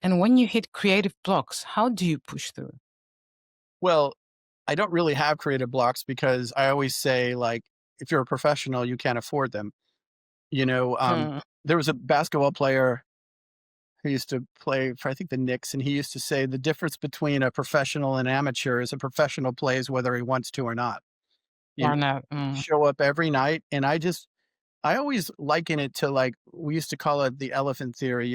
And when you hit creative blocks, how do you push through? Well, I don't really have creative blocks because I always say like, if you're a professional, you can't afford them. You know, um, Hmm. there was a basketball player who used to play for I think the Knicks, and he used to say the difference between a professional and amateur is a professional plays whether he wants to or not. You know, Or not? show up every night, and I always liken it to like we used to call it the elephant theory.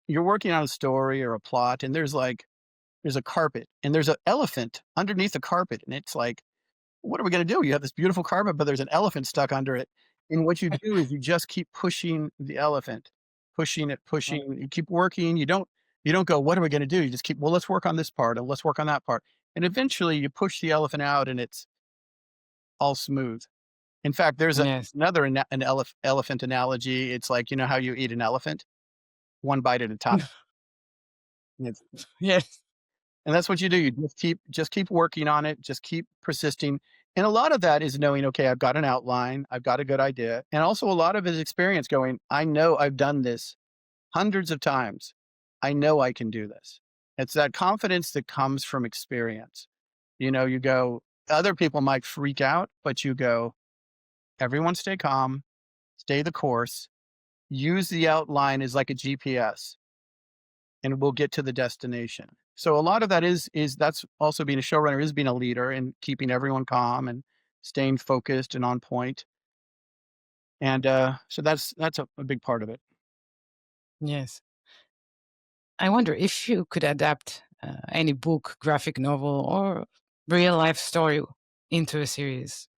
you're working on a story or a plot, and there's a carpet and there's an elephant underneath the carpet, and it's like, what are we going to do? You have this beautiful carpet, but there's an elephant stuck under it. And what you do is you just keep pushing the elephant, pushing it, pushing. You keep working. You don't go, what are we going to do? You just keep, well, let's work on this part and let's work on that part. And eventually you push the elephant out and it's all smooth. In fact, there's Yes. another elephant analogy. It's like, you know how you eat an elephant? One bite at a time. And, Yes. and that's what you do. You just keep working on it, just keep persisting. And a lot of that is knowing, okay, I've got an outline, I've got a good idea. And also a lot of it is experience going, I know I've done this hundreds of times. I know I can do this. It's that confidence that comes from experience. You go, other people might freak out, but you go, everyone stay calm, stay the course, use the outline as like a GPS, and we'll get to the destination. So a lot of that is that's also being a showrunner, is being a leader and keeping everyone calm and staying focused and on point. And so that's a big part of it. Yes. I wonder if you could adapt any book, graphic novel, or real life story into a series.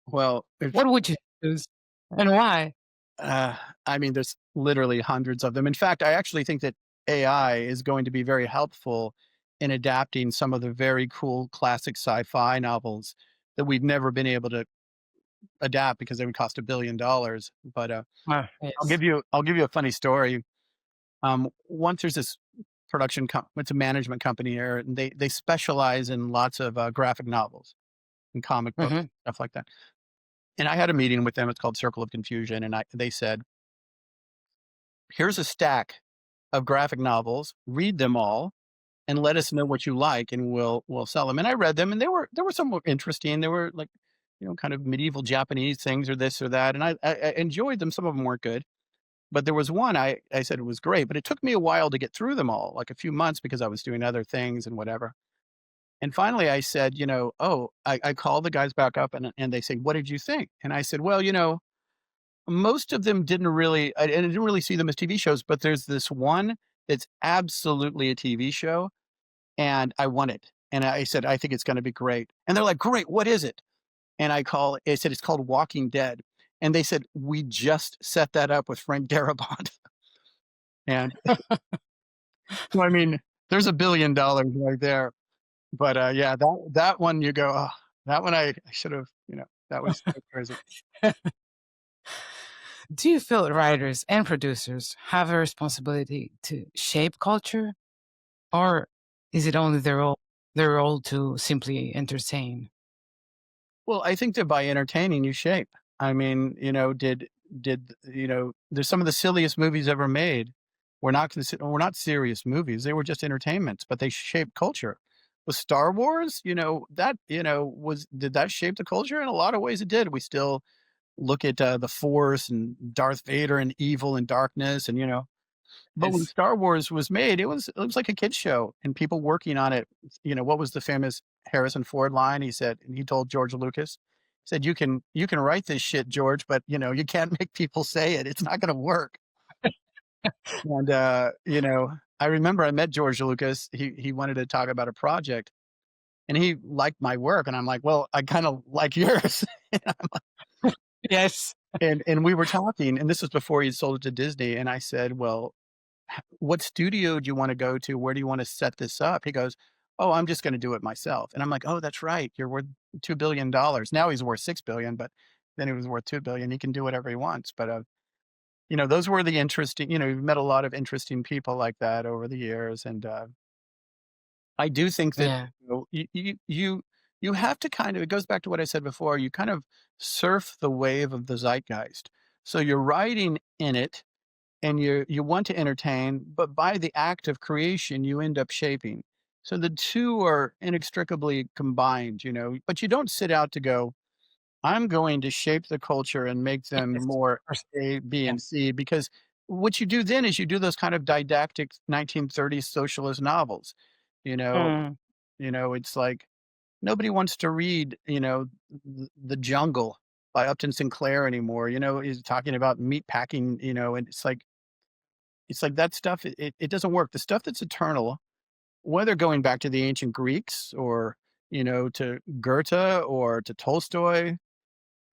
Well, it's What would you choose and why? uh, I mean, there's literally hundreds of them. In fact, I actually think that AI is going to be very helpful in adapting some of the very cool classic sci-fi novels that we've never been able to adapt because they would cost $1 billion. But Ah, I'll yes. give you I'll give you a funny story. Once there's this it's a management company here, and they specialize in lots of graphic novels and comic books, Hmm. stuff like that. And I had a meeting with them. It's called Circle of Confusion, and they said, "Here's a stack of graphic novels. Read them all, and let us know what you like, and we'll sell them." And I read them, and there were some were interesting. They were like, kind of medieval Japanese things or this or that, and I enjoyed them. Some of them weren't good. But there was one I said it was great, but it took me a while to get through them all, like a few months because I was doing other things and whatever. And finally I said, "Oh," I called the guys back up and they say, "What did you think?" And I said, "Well, most of them didn't really I didn't really see them as TV shows, but there's this one that's absolutely a TV show, and I want it." And I said, "I think it's gonna be great." And they're like, "Great, what is it?" And I said, "It's called Walking Dead." And they said, "We just set that up with Frank Darabont." And so, I mean, there's $1 billion right there. But, yeah, that one you go, "Oh, that one I should have," that was crazy. Do you feel writers and producers have a responsibility to shape culture, or is it only their role to simply entertain? Well, I think that by entertaining, you shape. I mean, there's some of the silliest movies ever made. Were not serious movies, they were just entertainments, but they shaped culture. With Star Wars, was did that shape the culture? In a lot of ways it did. We still look at, the Force and Darth Vader and evil and darkness and, but when Yes. Star Wars was made, it was like a kids show and people working on it. What was the famous Harrison Ford line? He told George Lucas, he said, "You can write this shit, George, but you can't make people say it. It's not gonna work." And I remember I met George Lucas. He wanted to talk about a project and he liked my work. And I'm like, well, I kind of like yours. Yes. And we were talking, and this was before he sold it to Disney. And I said, "Well, what studio do you want to go to? Where do you want to set this up?" He goes, "Oh, I'm just going to do it myself." And I'm like, "Oh, that's right. You're worth $2 billion. Now he's worth 6 billion, but then he was worth 2 billion. He can do whatever he wants." But those were the interesting. We've met a lot of interesting people like that over the years, and I do think that Yeah. you have to kind of. It goes back to what I said before. You kind of surf the wave of the zeitgeist. So you're riding in it and you want to entertain, but by the act of creation, you end up shaping. So the two are inextricably combined, but you don't sit out to go, "I'm going to shape the culture and make them Yes. more Of course. A, B, Yeah. and C," because what you do then is you do those kind of didactic 1930s socialist novels. You know, Mm. it's like nobody wants to read, The Jungle by Upton Sinclair anymore. He's talking about meat packing, and it's like It's like that stuff, it doesn't work. The stuff that's eternal, whether going back to the ancient Greeks or, to Goethe or to Tolstoy,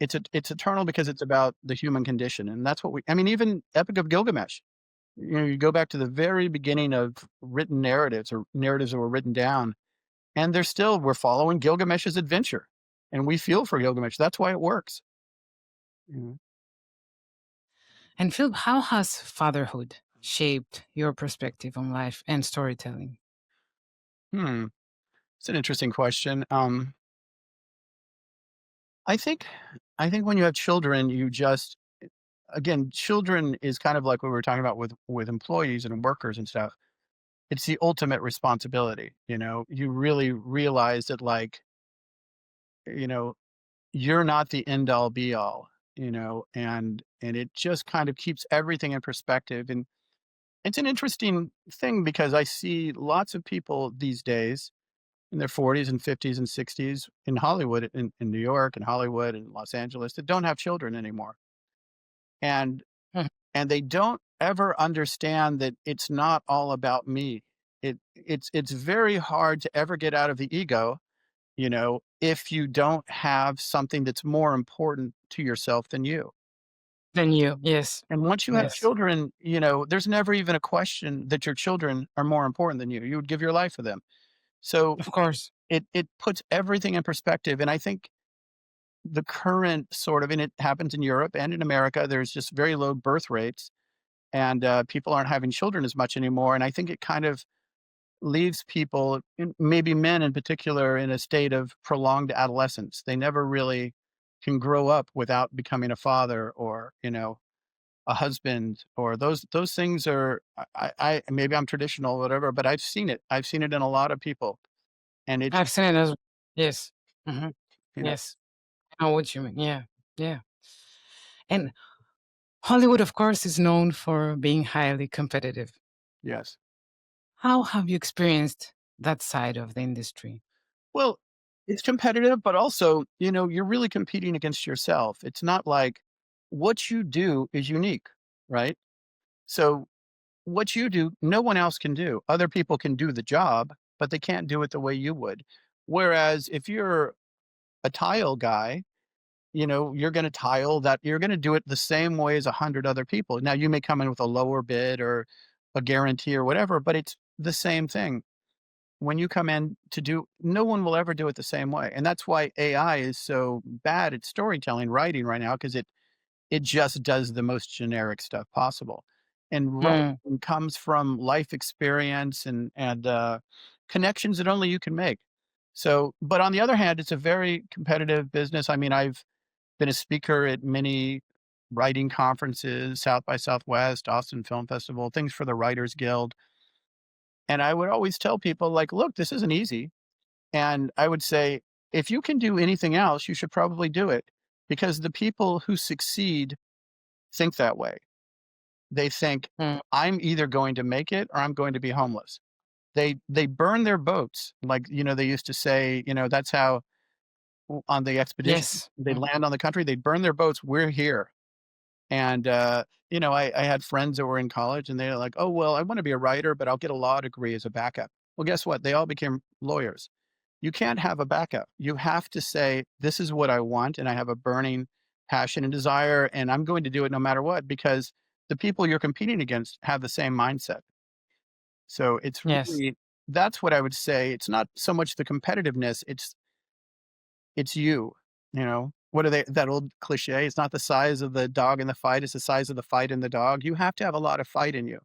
it's eternal because it's about the human condition, and that's what I mean, even Epic of Gilgamesh, you go back to the very beginning of written narratives or narratives that were written down, and we're following Gilgamesh's adventure, and we feel for Gilgamesh. That's why it works. Mhm. And Philip, how has fatherhood shaped your perspective on life and storytelling? Hmm, it's an interesting question. I think I think when you have children, you just again, children is kind of like what we were talking about with employees and workers and stuff. It's the ultimate responsibility, You really realize that, like, you know, you're not the end all be all, and it just kind of keeps everything in perspective. And it's an interesting thing because I see lots of people these days in their 40s and 50s and 60s in Hollywood, in New York and Hollywood and Los Angeles, that don't have children anymore. And Mhm. and they don't ever understand that it's not all about me. It's very hard to ever get out of the ego, if you don't have something that's more important to yourself than you. Than you, yes, And once you have yes, children, there's never even a question that your children are more important than you. You would give your life for them. So of course. it puts everything in perspective. And I think the current sort of, and it happens in Europe and in America, there's just very low birth rates, and people aren't having children as much anymore. And I think it kind of leaves people, maybe men in particular, in a state of prolonged adolescence. They never really can grow up without becoming a father or, a husband, or those things are, maybe I'm traditional or whatever, but I've seen it. I've seen it in a lot of people. And it's, I've seen it as yes. Mhm. you know, Yes. I know what you mean. Yeah. Yeah. And Hollywood, of course, is known for being highly competitive. yes. How have you experienced that side of the industry? Well, it's competitive, but also, you're really competing against yourself. It's not like what you do is unique, right? So what you do, no one else can do. Other people can do the job, but they can't do it the way you would. Whereas if you're a tile guy, you're going to tile that, you're going to do it the same way as 100 other people. Now, you may come in with a lower bid or a guarantee or whatever, but it's the same thing. When you come in to do, no one will ever do it the same way. And that's why AI is so bad at storytelling, writing right now, because it just does the most generic stuff possible. And Mm, writing comes from life experience and connections that only you can make. So, but on the other hand, it's a very competitive business. I mean, I've been a speaker at many writing conferences, South by Southwest, Austin Film Festival, things for the Writers Guild. And I would always tell people, like, look, this isn't easy. And I would say, if you can do anything else, you should probably do it, because the people who succeed think that way. They think, mm. I'm either going to make it or I'm going to be homeless. They burn their boats. Like, they used to say, that's how on the expedition, Yes. they Mm. land on the country, they burn their boats. We're here. And, I had friends that were in college and they're like, oh, well, I want to be a writer, but I'll get a law degree as a backup. Well, guess what? They all became lawyers. You can't have a backup. You have to say, this is what I want. And I have a burning passion and desire, and I'm going to do it no matter what, because the people you're competing against have the same mindset. So Yes. that's what I would say. It's not so much the competitiveness, it's you, What are they, that old cliche? It's not the size of the dog in the fight, it's the size of the fight in the dog. You have to have a lot of fight in you,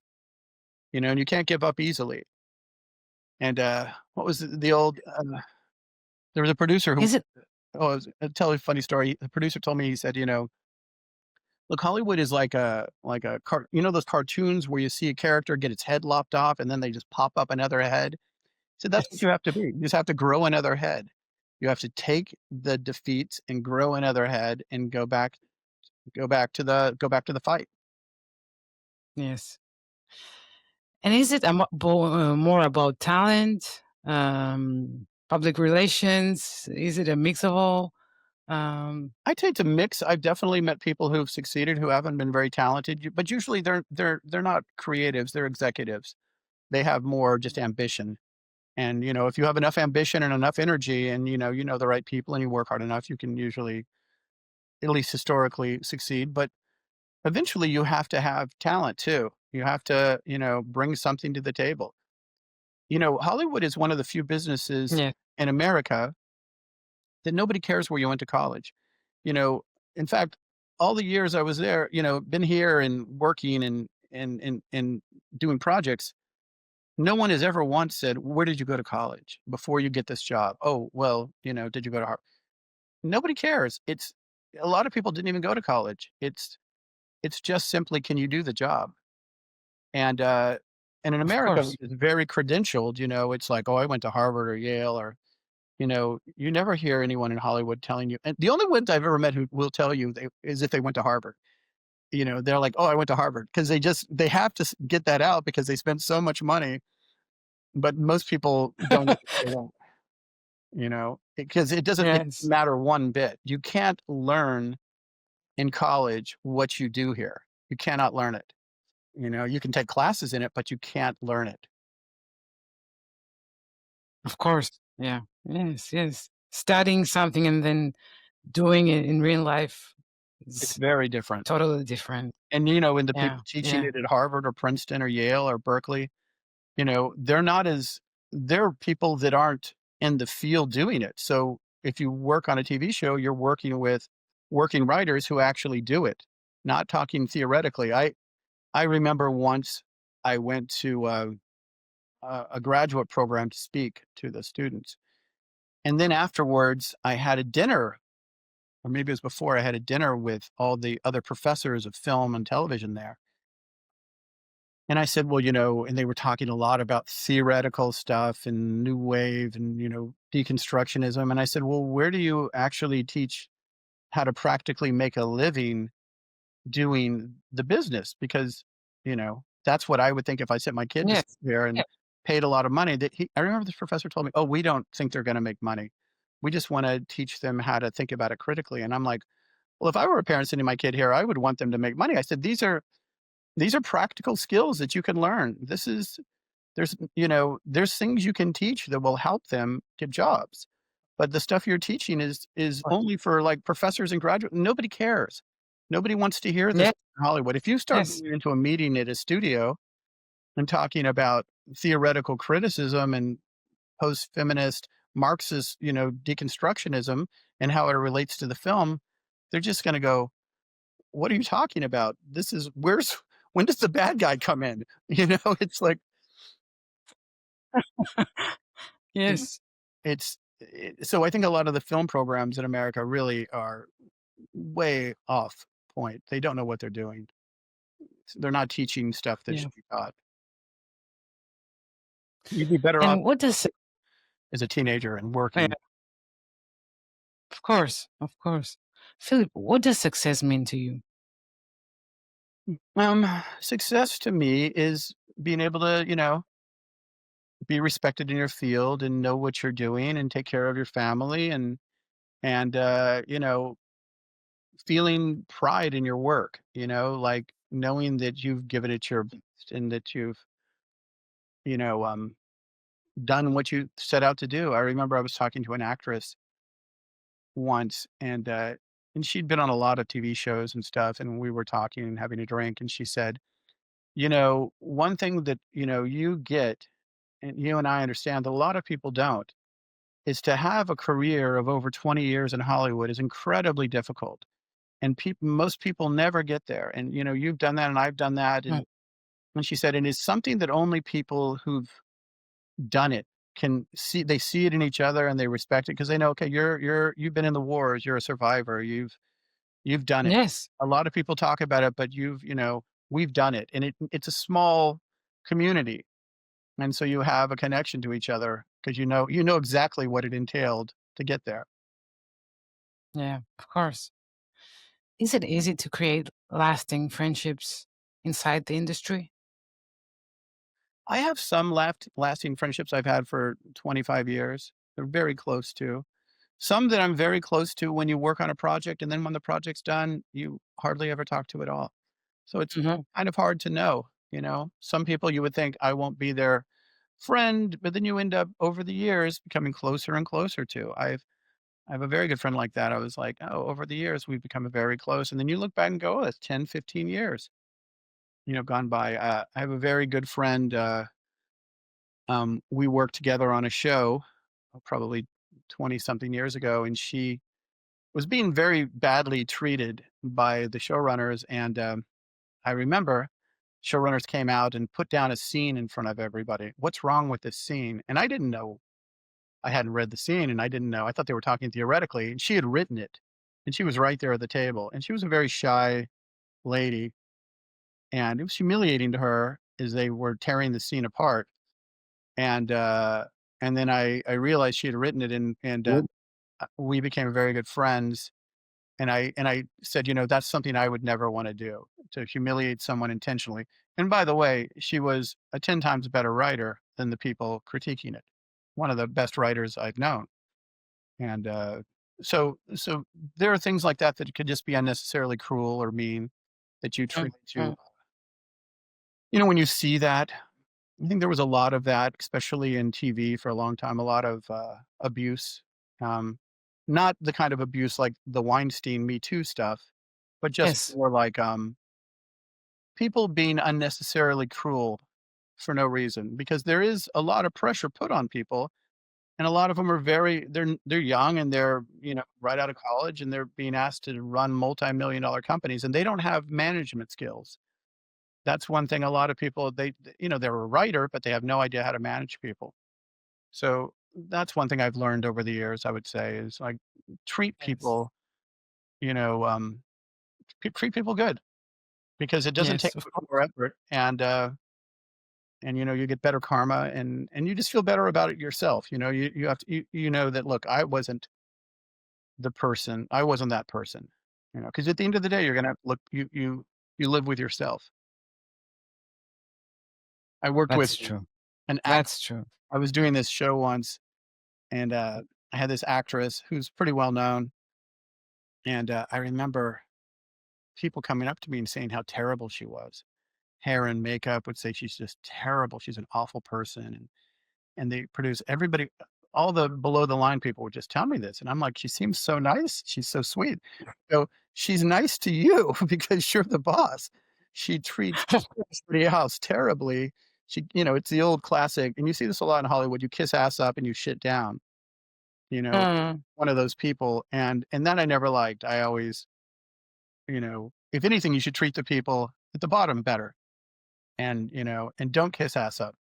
and you can't give up easily. And what was the old there was a producer who, Is it I'll tell you a funny story. The producer told me, he said, look, Hollywood is those cartoons where you see a character get its head lopped off and then they just pop up another head. So that's what yes. you have to be. You just have to grow another head. You have to take the defeats and grow another head and go back to the fight. Yes. And is it more about talent, public relations? Is it a mix of all? Um, I tend to mix. I've definitely met people who've succeeded who haven't been very talented, but usually they're not creatives, they're executives. They have more just ambition. And, if you have enough ambition and enough energy and, you know the right people and you work hard enough, you can usually, at least historically, succeed. But eventually you have to have talent too. You have to, bring something to the table. Hollywood is one of the few businesses yeah, in America that nobody cares where you went to college. You know, in fact, all the years I was there, been here and working and doing projects, no one has ever once said, "Where did you go to college before you get this job?" "Oh, well, did you go to Harvard?" Nobody cares. It's A lot of people didn't even go to college. It's just simply, can you do the job? And and in of America, course. it's very credentialed. It's like, "Oh, I went to Harvard or Yale," or you never hear anyone in Hollywood telling you. And the only ones I've ever met who will tell you is if they went to Harvard. They're like, "Oh, I went to Harvard," because they have to get that out because they spent so much money. But most people don't. They don't. Because it doesn't Yes, matter one bit. You can't learn in college what you do here. You cannot learn it. You can take classes in it, but you can't learn it. of course. Yeah. Yes, yes. Studying something and then doing it in real life It's is very different. totally different. And, and the Yeah, people teaching yeah. it at Harvard or Princeton or Yale or Berkeley, they're not as they're people that aren't in the field doing it. So if you work on a TV show, you're working with working writers who actually do it, not talking theoretically. I remember once I went to a graduate program to speak to the students. And then afterwards, I had a dinner, or maybe it was before, I had a dinner with all the other professors of film and television there. And I said, well, and they were talking a lot about theoretical stuff and new wave and, deconstructionism. And I said, well, where do you actually teach how to practically make a living doing the business? Because, that's what I would think if I sent my kid to Yes. there and Yeah. paid a lot of money. I remember this professor told me, oh, we don't think they're going to make money. We just want to teach them how to think about it critically. And I'm like, well, if I were a parent sending my kid here, I would want them to make money. I said, these are practical skills that you can learn. There's things you can teach that will help them get jobs. But the stuff you're teaching is Of course. only for like professors and graduates. Nobody cares. Nobody wants to hear this Yeah. in Hollywood. If you start Yes. going into a meeting at a studio and talking about theoretical criticism and post-feminist Marxist, deconstructionism and how it relates to the film, they're just going to go, "What are you talking about? When does the bad guy come in?" It's like it, Yes. so I think a lot of the film programs in America really are way off point. They don't know what they're doing. They're not teaching stuff that Yeah. should be taught. You'd be better off And what does as a teenager and yeah, working. of course, of course. Philip, what does success mean to you? Success to me is being able to, be respected in your field and know what you're doing and take care of your family and feeling pride in your work, like knowing that you've given it your best and that you've, you know, um, done what you set out to do. I remember I was talking to an actress once and she'd been on a lot of TV shows and stuff. And we were talking and having a drink. And she said, one thing that, you get, and you and I understand that a lot of people don't, is to have a career of over 20 years in Hollywood is incredibly difficult. And most people never get there. And, you've done that and I've done that. Right. And she said, and it's something that only people who've done it can see. They see it in each other and they respect it because they know, okay, you've been in the wars, you're a survivor, you've done it. Yes. A lot of people talk about it, but we've done it. And it's a small community. And so you have a connection to each other because you know exactly what it entailed to get there. Yeah, of course. Is it easy to create lasting friendships inside the industry? I have some lasting friendships I've had for 25 years. They're very close to. Some that I'm very close to when you work on a project, and then when the project's done, you hardly ever talk to at all. So it's Hmm. kind of hard to know, you know? Some people you would think I won't be their friend, but then you end up over the years becoming closer and closer to. I have a very good friend like that. I was like, oh, over the years we've become very close. And then you look back and go, oh, that's 10, 15 years, gone by. I have a very good friend. We worked together on a show probably 20 something years ago, and she was being very badly treated by the showrunners. And I remember showrunners came out and put down a scene in front of everybody. What's wrong with this scene? And I didn't know. I hadn't read the scene and I didn't know. I thought they were talking theoretically, and she had written it. And she was right there at the table. And she was a very shy lady. And it was humiliating to her as they were tearing the scene apart. And and then I realized she had written it, and we became very good friends. And I said, that's something I would never want to do, to humiliate someone intentionally. And by the way, she was a 10 times better writer than the people critiquing it. One of the best writers I've known. And so there are things like that that could just be unnecessarily cruel or mean that you treat to, Hmm. when you see that. I think there was a lot of that, especially in TV for a long time, a lot of abuse. Um, Not the kind of abuse like the Weinstein Me Too stuff, but just Yes. more like people being unnecessarily cruel for no reason, because there is a lot of pressure put on people. And a lot of them are they're young, and they're, right out of college, and they're being asked to run multi-million-dollar companies, and they don't have management skills. That's one thing a lot of people, they're a writer, but they have no idea how to manage people. So that's one thing I've learned over the years, I would say, is like treat Yes. people, you know, um, treat people good, because it doesn't take Yes, of much more course. effort, and you get better karma, and you just feel better about it yourself. You have to, you know that, look, I wasn't that person, because at the end of the day, you're gonna look, you live with yourself. I worked with That's true. an act. That's true. I was doing this show once, and I had this actress who's pretty well known, and I remember people coming up to me and saying how terrible she was. Hair and makeup would say she's just terrible. She's an awful person, and they produce everybody. All the below the line people would just tell me this, and I'm like, she seems so nice. She's so sweet. So she's nice to you because you're the boss. She treats everybody else terribly. It's the old classic, and you see this a lot in Hollywood. You kiss ass up and you shit down. You know, Mm, one of those people, and that I never liked. I always, if anything, you should treat the people at the bottom better, and don't kiss ass up.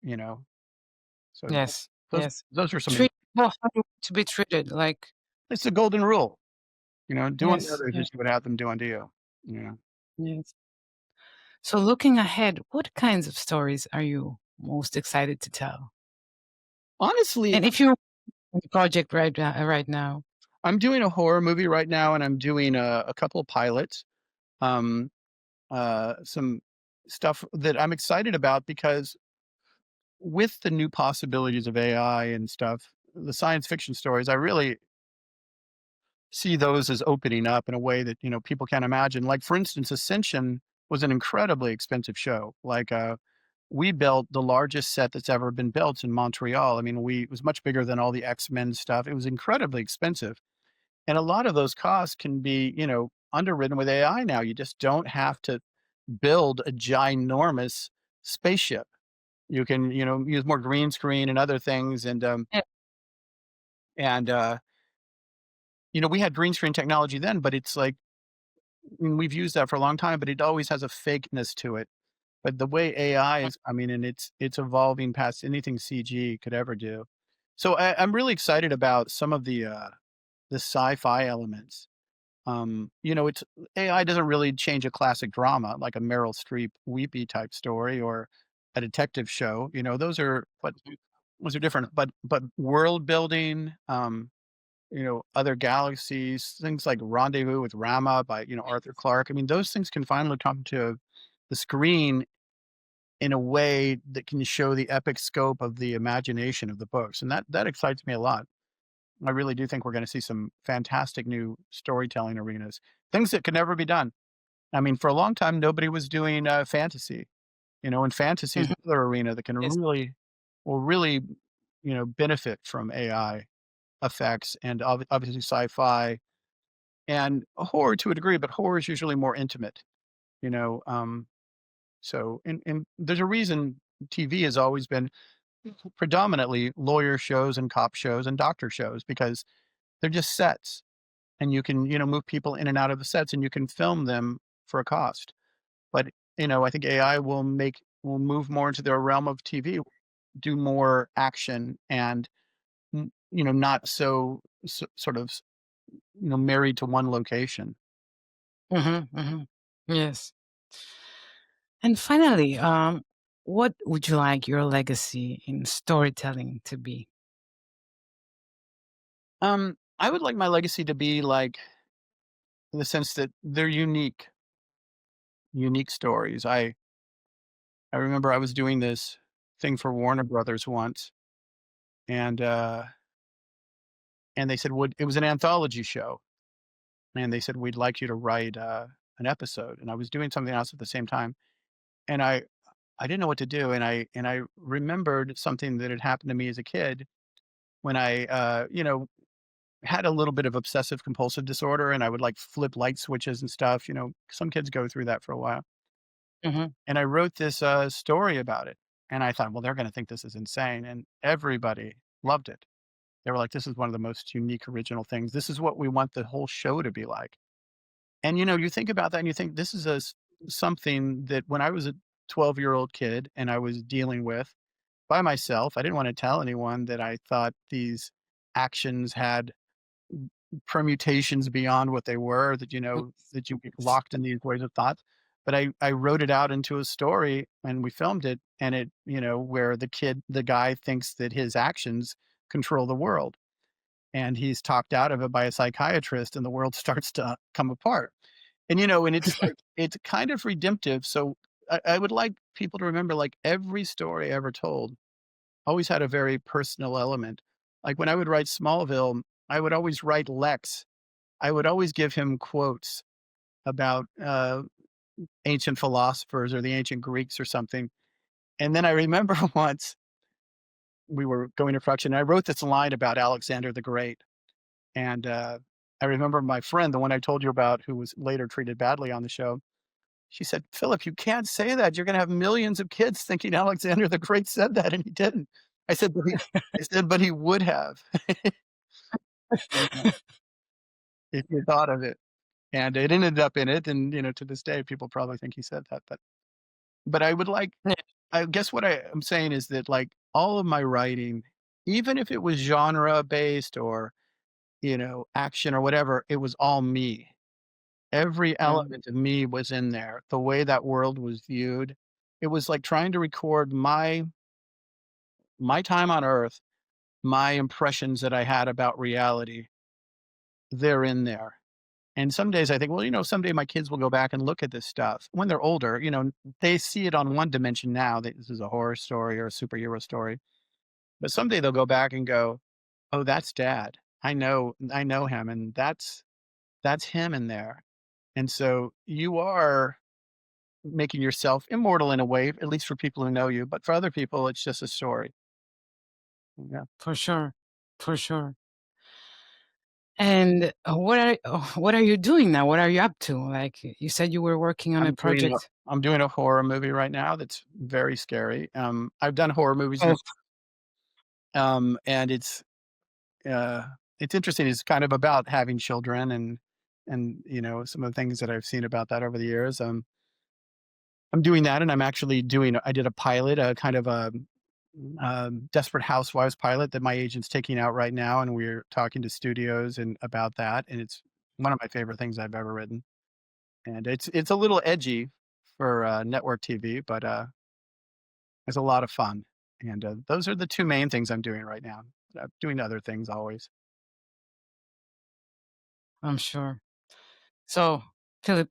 So yes, those yes. those are some of the. Treat people how you want to be treated. Like, It's the golden rule. Do unto yes, others yes, as you would have them do unto you. You know, yes. So looking ahead, what kinds of stories are you most excited to tell? honestly, And if you're in the project right now. I'm doing a horror movie right now, and I'm doing a couple of pilots. Um, some stuff that I'm excited about, because with the new possibilities of AI and stuff, the science fiction stories, I really see those as opening up in a way that, people can't imagine. Like, for instance, Ascension was an incredibly expensive show. Like, we built the largest set that's ever been built in Montreal. I mean, it was much bigger than all the X-Men stuff. It was incredibly expensive. And a lot of those costs can be, underwritten with AI now. You just don't have to build a ginormous spaceship. You can, use more green screen and other things. And we had green screen technology then, but it's like, we've used that for a long time, but it always has a fakeness to it. But the way AI is, I mean, and it's evolving past anything CG could ever do. So I'm really excited about some of the sci-fi elements. It's AI doesn't really change a classic drama like a Meryl Streep weepy type story, or a detective show. Those are different. But world building, other galaxies, things like Rendezvous with Rama by, Arthur Clarke. I mean, those things can finally come to the screen in a way that can show the epic scope of the imagination of the books, and that excites me a lot. I really do think we're going to see some fantastic new storytelling arenas, things that could never be done. I mean, for a long time, nobody was doing fantasy, and fantasy is Mhm. another arena that can Yes. will really, benefit from AI effects and obviously sci-fi and horror to a degree, but horror is usually more intimate, you know. So, and there's a reason TV has always been predominantly lawyer shows and cop shows and doctor shows because they're just sets, and you can move people in and out of the sets, and you can film them for a cost. But I think AI will move more into the realm of TV, do more action and not sort of married to one location. Mhm, mhm. Yes. And finally, what would you like your legacy in storytelling to be? I would like my legacy to be like in the sense that they're unique stories. I remember I was doing this thing for Warner Brothers once, and and they said, would it was an anthology show, and they said, we'd like you to write an episode. And I was doing something else at the same time, and I didn't know what to do, and I remembered something that had happened to me as a kid when I had a little bit of obsessive compulsive disorder, and I would like flip light switches and stuff. Some kids go through that for a while. Mhm. And I wrote this story about it. And I thought, well, they're going to think this is insane. And everybody loved it. They were like, this is one of the most unique, original things. This is what we want the whole show to be like. And you think about that and you think this is something that when I was a 12-year-old kid and I was dealing with by myself, I didn't want to tell anyone that I thought these actions had permutations beyond what they were, that that you get locked in these ways of thoughts. But I wrote it out into a story and we filmed it, and it where the guy thinks that his actions control the world, and he's talked out of it by a psychiatrist, and the world starts to come apart. And it's like it's kind of redemptive. So I would like people to remember, like, every story I ever told always had a very personal element. Like when I would write Smallville, I would always write Lex. I would always give him quotes about ancient philosophers or the ancient Greeks or something. And then I remember once we were going to production, and I wrote this line about Alexander the Great. And I remember my friend, the one I told you about, who was later treated badly on the show. She said, "Philip, you can't say that. You're going to have millions of kids thinking Alexander the Great said that, and he didn't." I said, but he would have if you thought of it. And it ended up in it, and to this day, people probably think he said that. But I would like, Yeah, I guess what I'm saying is that, like, all of my writing, even if it was genre based or action or whatever, it was all me. Every mm, element of me was in there. The way that world was viewed, it was like trying to record my time on Earth, my impressions that I had about reality. They're in there. And some days I think, well, someday my kids will go back and look at this stuff when they're older. They see it on one dimension now, that this is a horror story or a superhero story. But someday they'll go back and go, "Oh, that's dad. I know him, and that's him in there." And so you are making yourself immortal in a way, at least for people who know you. But for other people, it's just a story. Yeah. for sure. For sure. And what are you doing now? What are you up to? Like you said you were working on a project. I'm doing a horror movie right now that's very scary. I've done horror movies, Oh, and uh, it's interesting. It's kind of about having children, and some of the things that I've seen about that over the years. I'm doing that, and I did a pilot, a kind of a Desperate Housewives pilot that my agent's taking out right now, and we're talking to studios and about that, and it's one of my favorite things I've ever written. And it's a little edgy for network TV, but it's a lot of fun. And those are the two main things I'm doing right now. I'm doing other things always. I'm sure. So, Philip,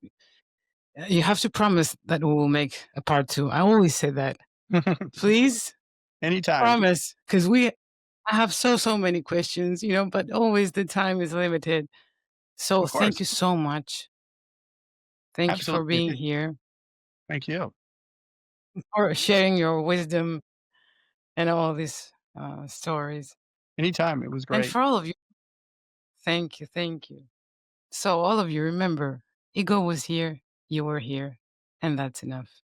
you have to promise that we will make a part two. I always say that. Please Anytime. promise, because I have so many questions, but always the time is limited. So Of thank course. you so much. Thank you for being Absolutely. here, Thank you. for sharing your wisdom and all these stories. Anytime. It was And great. for all of you, thank you, thank you. So all of you, remember, ego was here, you were here, and that's enough.